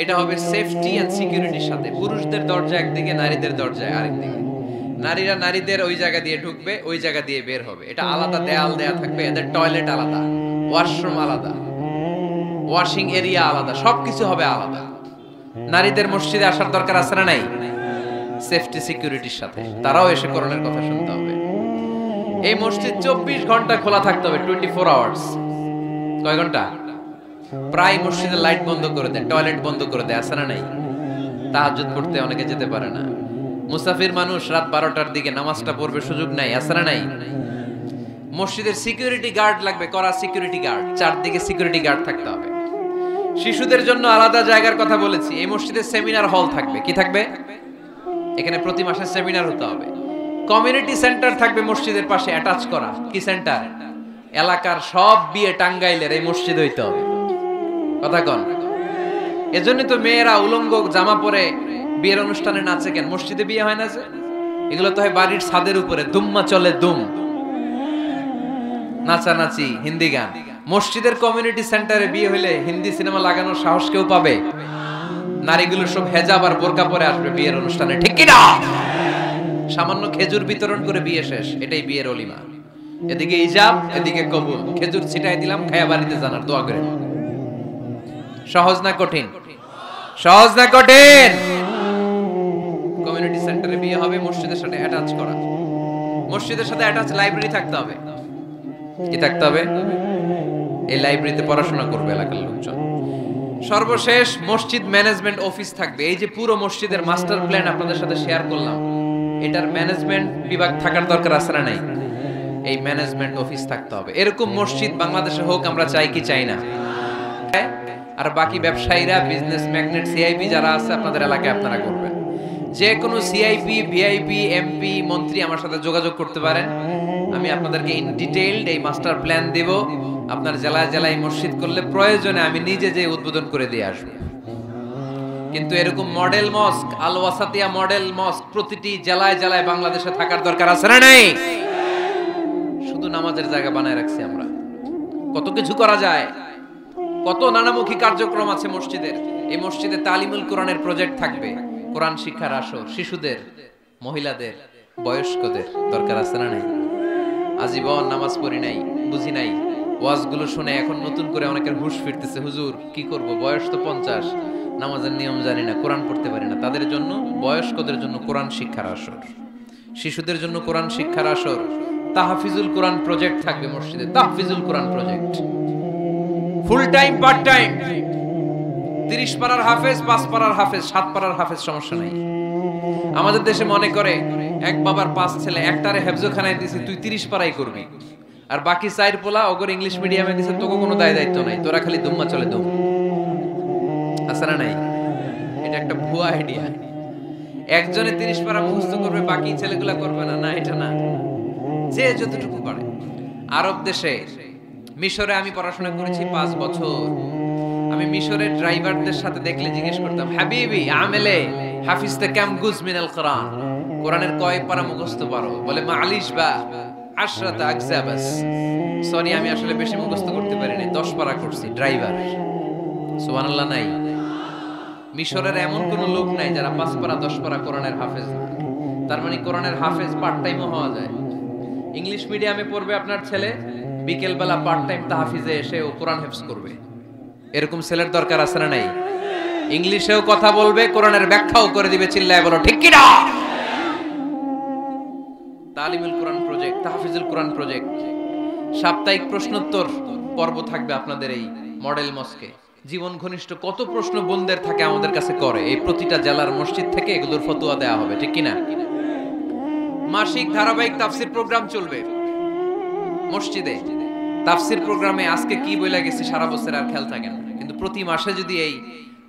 A: এটা হবে সেফটি এন্ড সিকিউরিটির সাথে। পুরুষদের দরজা একদিকে, নারীদের দরজা আরেকদিকে। নারীরা নারীদের ওই জায়গা দিয়ে ঢুকবে, ওই জায়গা দিয়ে বের হবে। এটা আলাদা দেয়াল দেয়া থাকবে, এদের টয়লেট আলাদা, ওয়াশরুম আলাদা, ওয়াশিং এরিয়া আলাদা, সবকিছু হবে আলাদা। নারীদের মসজিদে আসার দরকার আছে না নাই? সেফটি সিকিউরিটির সাথে তারাও এসে কোরআনের কথা শুনতে হবে। এই মসজিদ 24 ঘন্টা খোলা থাকতে হবে, 24 আওয়ার্স। কয় ঘন্টা? প্রায় মসজিদের লাইট বন্ধ করে দেয়, টয়লেট বন্ধ করে দেয়, আছে না নাই? তাহাজ্জুদ পড়তে অনেকে যেতে পারে না, মুসাফির মানুষ রাত 12টার দিকে নামাজটা পড়বে, সুযোগ নাই, আছে না নাই? মসজিদের সিকিউরিটি গার্ড লাগবে, কড়া সিকিউরিটি গার্ড, চারদিকে সিকিউরিটি গার্ড থাকতে হবে। শিশুদের জন্য আলাদা জায়গার কথা বলেছি। এই মসজিদে সেমিনার হল থাকবে। কি থাকবে? এখানে প্রতি মাসে সেমিনার হতে হবে। কমিউনিটি সেন্টার থাকবে মসজিদের পাশে অ্যাটাচ করা। কি সেন্টার? এলাকার সব বিয়ে টাঙ্গাইলের এই মসজিদে হইতে হবে। কথা কন। এজন্য তো মেয়েরা উলঙ্গ জামা পরে বিয়ের অনুষ্ঠানে নাচে কেন? মসজিদে বিয়ে হয় না যে? এগুলো তো হয় বাড়ির ছাদের উপরে, দুম্মা চলে দুম, নাচানাচি, হিন্দি গান। মসজিদের কমিউনিটি সেন্টারে বিয়ে হইলে হিন্দি সিনেমা লাগানোর সাহস কেউ পাবে? নারীগুলো সব হেজাব আর বোরকা পরে আসবে বিয়ের অনুষ্ঠানে, ঠিক কি না? সামান্য খেজুর বিতরণ করে বিয়ে শেষ, এটাই বিয়ের অলিমা। এদিকে ইজাব, এদিকে কবুল। খেজুর ছিটাই দিলাম, খায়া বাড়িতে জানার দোয়া করে। সহজ না কঠিন? সহজ না কঠিন? কমিউনিটি সেন্টারে বিয়ে হবে, মসজিদের সাথে অ্যাটাচ করা। মসজিদের সাথে অ্যাটাচ লাইব্রেরি থাকতে হবে। কি থাকতে হবে? এই লাইব্রেরিতে পড়াশোনা করবে এলাকার লোকজন। সর্বশেষ মসজিদ ম্যানেজমেন্ট অফিস থাকবে। এই যে পুরো মসজিদের মাস্টার প্ল্যান আপনাদের সাথে শেয়ার করলাম, এটার ম্যানেজমেন্ট বিভাগ থাকার দরকার আছে না নাই? এই ম্যানেজমেন্ট অফিস থাকতে হবে। এরকম মসজিদ বাংলাদেশে হোক, আমরা চাই কি চাই না? আর বাকি ব্যবসায়ীরা, বিজনেস ম্যাগনেট, সিআইপি যারা আছে আপনাদের এলাকায় আপনারা করবেন। যে কোনো সিআইপি, ভিআইপি, এমপি, মন্ত্রী আমার সাথে যোগাযোগ করতে পারেন। আমি আপনাদেরকে ইন ডিটেইলড এই মাস্টার প্ল্যান দেব। আপনার জেলায় জেলায় মসজিদ করলে প্রয়োজনে আমি নিজে যে উদ্বোধন করে দিয়ে আসবো। কিন্তু এরকম মডেল মস্ক, আল ওয়াসাতিয়া মডেল মস্ক প্রতিটি জেলায় জেলায় বাংলাদেশে থাকার দরকার আছে না নাই? শুধু নামাজের জায়গা বানায় রাখছি আমরা। কত কিছু করা যায়, কত নানামুখী কার্যক্রম আছে মসজিদের। এই মসজিদে তালিমুল কোরআনের প্রজেক্ট থাকবে, কোরআন শিক্ষার আসর, শিশুদের, মহিলাদের, বয়স্কদের দরকার আছে না নাই? আজীবন নামাজ পড়ি নাই, বুঝি নাই, ওয়াজগুলো শুনে এখন নতুন করে অনেকের হুঁশ ফিরতেছে, হুজুর কি করব, বয়স তো 50, নামাজের নিয়ম জানি না, কোরআন পড়তে পারি না। তাদের জন্য, বয়স্কদের জন্য কোরআন শিক্ষার আসর, শিশুদের জন্য কোরআন শিক্ষার আসর, তাহফিজুল কোরআন প্রজেক্ট থাকবে মসজিদে। তাহফিজুল কোরআন project full time, part time, 30 পারার হাফেজ, 5 পারার হাফেজ, 7 পারার হাফেজ, সমস্যা নাই। আমাদের দেশে মনে করে এক বাবার 5 ছেলে, একটারে হেফজখানায় দিছে, তুই 30 পারাই করবি, আর বাকি 4 পোলা ওগর ইংলিশ মিডিয়ামে দিছে, তোকে কোনো দায় দায়িত্ব নাই, তোরা খালি দুম্মা চলে দুম। আছে না নাই? এটা একটা ভুয়া আইডিয়া। একজনে 30 পারা মুখস্থ করবে, বাকি ছেলেগুলা করবে না। না, এটা না, যে যতটুকু পারে। আরব দেশে, মিশরে আমি পড়াশোনা করেছি 5 বছর। আমি মিশরের ড্রাইভারদের সাথে দেখলে জিজ্ঞেস করতাম, হাবিবি আমেলে হাফিজতে কাম গুজ মিনাল কোরআন, কোরআনের কয় পারা মুখস্থ পারো? বলে মালিশ বা আশরাতা আকজা বাস। সরি, আমি আসলে বেশি মুখস্থ করতে পারি না, 10 পারা করছি। ড্রাইভার, সুবহানাল্লাহ নাই? মিশরের এমন কোন লোক নাই যারা 5 পারা 10 পারা কোরআনের হাফেজ না। তার মানে কোরআনের হাফেজ পার্ট টাইমও হওয়া যায়। ইংলিশ মিডিয়ামে পড়বে আপনার ছেলে, বিকেল বেলা পার্ট টাইম তাহফিজে এসে ও কোরআন হেফজ করবে। এরকম ছেলের দরকার আছে না নাই? ইংলিশেও কথা বলবে, কোরআনের ব্যাখ্যাও করে দিবে। চিল্লায় বলো ঠিক কি না? তালিমুল কোরআন প্রজেক্ট, তাহফিজুল কোরআন প্রজেক্ট। সাপ্তাহিক প্রশ্নোত্তর পর্ব থাকবে আপনাদের এই মডেল মস্কে। জীবন ঘনিষ্ঠ কত প্রশ্ন বোনদের থাকে আমাদের কাছে করে, এই প্রতিটা জেলার মসজিদ থেকে এগুলোর ফতোয়া দেয়া হবে, ঠিক কি না? মাসিক ধারাবাহিক তাফসির প্রোগ্রাম চলবে মসজিদে। তাফসির প্রোগ্রামে আজকে কি বইলা গেছি সারা বছর আর খেয়াল থাকে না, কিন্তু প্রতি মাসে যদি এই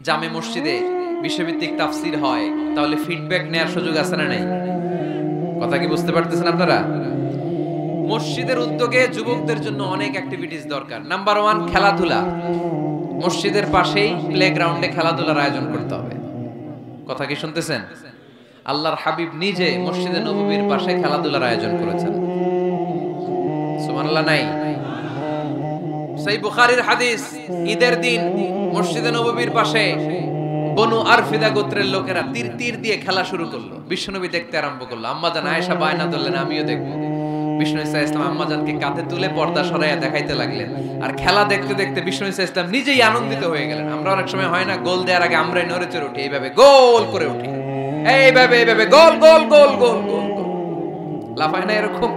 A: জামে মসজিদে বিশ্বভিত্তিক তাফসির হয়, তাহলে ফিডব্যাক নেওয়ার সুযোগ আছে না নাই? কথা কি বুঝতে পারতেছেন আপনারা? মসজিদের উদ্যোগে যুবকদের জন্য অনেক অ্যাক্টিভিটিস দরকার। নাম্বার 1, খেলাধুলা। মসজিদের পাশেই প্লেগ্রাউন্ডে খেলাধুলার আয়োজন করতে হবে। কথা কি শুনতেছেন? আল্লাহর হাবিব নিজে মসজিদে নববীর পাশে খেলাধুলার আয়োজন করেছেন। সুবহানাল্লাহ নাই? সহিহ বুখারীর হাদিস, ঈদের দিন মসজিদে নববীর পাশে বনু আরফিদা গোত্রের লোকেরা তীর দিয়ে খেলা শুরু করলো। বিশ্বনবী দেখতে আরম্ভ করলো। আম্মাজান আয়েশা বায়না ধরলেন, আমিও দেখবো। বিষ্ণু ইসা ইসলাম আম্মাজানকে কাঁধে তুলে পর্দা সরাইয়া দেখাইতে লাগলেন। আর খেলা দেখতে দেখতে বিষ্ণু ইসা ইসলাম নিজেই আনন্দিত হয়ে গেলেন। আমরা অনেক সময় হয় না, গোল দেওয়ার আগে আমরাই নড়ে চড়ে উঠি, এইভাবে গোল করে উঠি, এইভাবে গোল গোল গোল গোল গোল লাফায় না এরকম?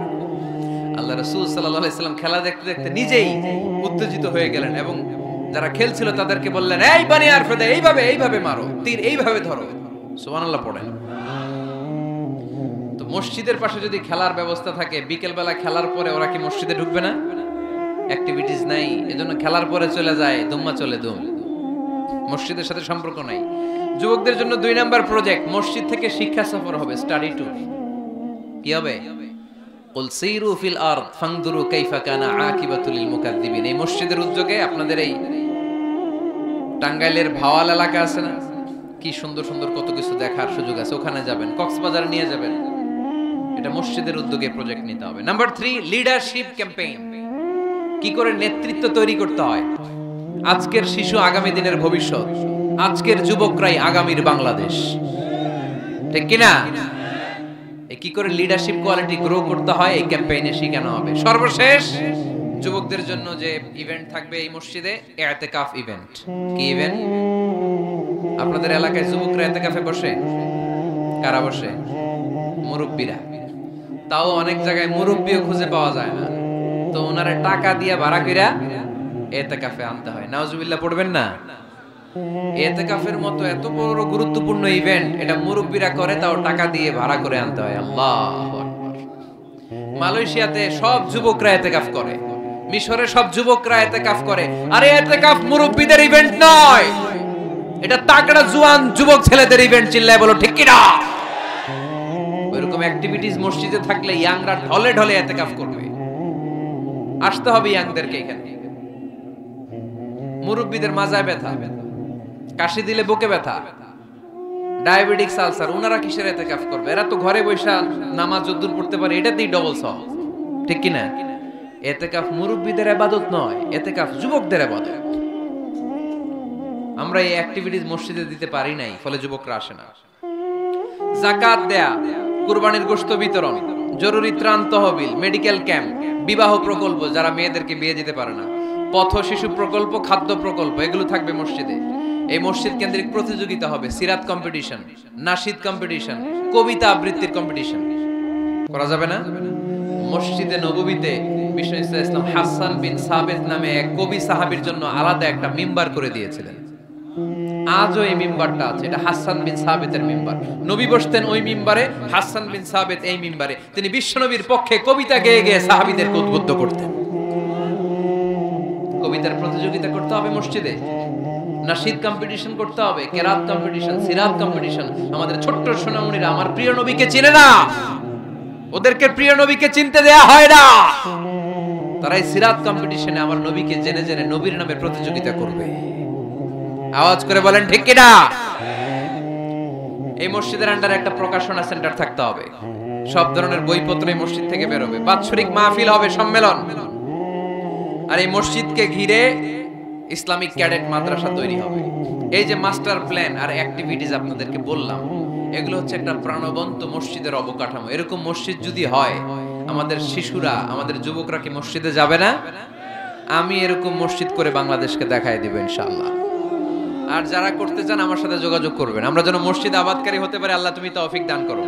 A: আল্লাহ রাসূল সাল্লাল্লাহু আলাইহি সাল্লাম খেলা দেখতে দেখতে নিজেই উত্তেজিত হয়ে গেলেন এবং যারা খেলছিল তাদেরকে বললেন, এই বানি আরফিদা, এইভাবে মারো, তীর এইভাবে ধরো। সুবহানাল্লাহ পড়েন। তো মসজিদের পাশে যদি খেলার ব্যবস্থা থাকে, বিকেল বেলা খেলার পরে ওরা কি মসজিদে ঢুকবে না? অ্যাক্টিভিটিস নাই, এজন্য খেলার পরে চলে যায়, দুম্মা চলে দুম। মসজিদের সাথে সম্পর্ক নাই। যুবকদের জন্য 2 নাম্বার প্রজেক্ট, মসজিদ থেকে শিক্ষা সফর হবে, স্টাডি ট্যুর। কি হবে? কুল সিরু ফিল আরদ ফানদুরু কাইফা কানা আকিবাতুল মুকাদ্দিবিন। এই মসজিদের উদ্যোগে আপনাদের এই টাঙ্গাইলের ভাওয়াল এলাকা আছে না, কি সুন্দর সুন্দর কত কিছু দেখার সুযোগ আছে, ওখানে যাবেন, কক্সবাজার নিয়ে যাবেন। এটা মসজিদের উদ্যোগে প্রজেক্ট নিতে হবে। Number 3, leadership campaign. কি করে নেতৃত্ব তৈরি করতে হয়। আজকের শিশু আগামী দিনের ভবিষ্যৎ, আজকের যুবকরাই আগামীর বাংলাদেশ, ঠিক কিনা? কি করে লিডারশিপ কোয়ালিটি গ্রো করতে হয় এই ক্যাম্পেইনে শেখানো হবে। সর্বশেষ যুবকদের জন্য যে ইভেন্ট থাকবে এই মসজিদে, ইতিকাফ ইভেন্ট। কি ইভেন্ট? আপনাদের এলাকায় যুবকরা ইতিকাফে বসে? কারা বসে? মুরব্বীরা। তাও অনেক জায়গায় মুরব্বিও খুঁজে পাওয়া যায় না, তো ওনারে টাকা দিয়ে ভাড়া কইরা এতেকাফে আনতে হয়। নাউজুবিল্লাহ পড়বেন না? এতেকাফের মতো এত বড় গুরুত্বপূর্ণ ইভেন্ট, এটা মুরব্বিরা করে, তাও টাকা দিয়ে ভাড়া করে আনতে হয়। আল্লাহু আকবার। মালয়েশিয়াতে সব যুবকরা এতেকাফ করে, মিশরে সব যুবকরা এতেকাফ করে। আরে এতেকাফ মুরব্বিদের ইভেন্ট নয়, এটা তাগড়া জোয়ান যুবক ছেলেদের ইভেন্ট। চিল্লায় বলো ঠিক কি না? ওইরকম অ্যাক্টিভিটিস মসজিদে থাকলে ইয়াংরা ঢলে ঢলে এতেকাফ করবে। আসতে হবে ইয়াংদেরকে এখানে। মুরব্বিদের মাজায় ব্যথা, কাশি দিলে বুকে ব্যথা, ডায়াবেটিস, আলসার, ওনারা কিসের এতেকাফ করবে? এরা তো ঘরে বসে নামাজ যদ্দুর পড়তে পারে, এটাতেই ডবল সওয়াব, ঠিক কি না? এতেকাফ মুরব্বিদের ইবাদত নয়, এতেকাফ যুবকদের ইবাদত। আমরা এই অ্যাক্টিভিটিস মসজিদে দিতে পারি নাই, ফলে যুবকরা আসে না। যাকাত দেয়া, কুরবানির গোশত বিতরণ, জরুরি ত্রাণ তহবিল, মেডিকেল ক্যাম্প, বিবাহ প্রকল্প, যারা মেয়েদেরকে বিয়ে দিতে পারে না, পথ শিশু প্রকল্প, খাদ্য প্রকল্প, এগুলো থাকবে মসজিদে। এই মসজিদ কেন্দ্রিক প্রতিযোগিতা হবে, সিরাত কম্পিটিশন, নাশিদ কম্পিটিশন, কবিতা আবৃত্তির কম্পিটিশন। করা যাবে না? মসজিদে নববীতে বিষ্ণু ইসলাম হাসান বিন সাবিত নামে এক কবি সাহাবীর জন্য আলাদা একটা মিম্বার করে দিয়েছিলেন। আজও এই মিম্বারটা আছে, এটা হাসান বিন সাবিতের মিম্বার। নবী বসতেন ওই মিম্বারে, হাসান বিন সাবিত এই মিম্বারে। তিনি বিশ্বনবীর পক্ষে কবিতা গেয়ে গেয়ে সাহাবীদেরকে উদ্বুদ্ধ করতেন। কবিতার প্রতিযোগিতা করতে হবে মসজিদে, নাশিদ কম্পিটিশন করতে হবে, কেরাত কম্পিটিশন, সিরাত কম্পিটিশন। আমাদের ছোট্ট সোনামণিরা আমার প্রিয় নবীকে চিনে না, ওদেরকে প্রিয় নবীকে চিনতে দেয়া হয় না। তারা এই সিরাত কম্পিটিশনে আমার নবীকে জেনে জেনে নবীর নামে প্রতিযোগিতা করবে। আওয়াজ করে বলেন ঠিক কি না? এই মসজিদের আন্ডারে একটা প্রকাশনা সেন্টার থাকতে হবে, সব ধরনের বইপত্র এই মসজিদ থেকে বের হবে, বাৎসরিক মাহফিল হবে, সম্মেলন। আর এই মসজিদকে ঘিরে ইসলামিক ক্যাডেট মাদ্রাসা তৈরি হবে। এই যে মাস্টার প্ল্যান আর অ্যাক্টিভিটিস আপনাদেরকে বললাম, এগুলো হচ্ছে একটা প্রাণবন্ত মসজিদের অবকাঠামো। এরকম মসজিদ যদি হয়, আমাদের শিশুরা, আমাদের যুবকরা কি মসজিদে যাবে না? আমি এরকম মসজিদ করে বাংলাদেশকে দেখায় দিব ইনশাআল্লাহ। আর যারা করতে চান আমার সাথে যোগাযোগ করবেন, আমরা যেন মসজিদ আবাদকারী হতে পারে। আল্লাহ তুমি তৌফিক দান করো।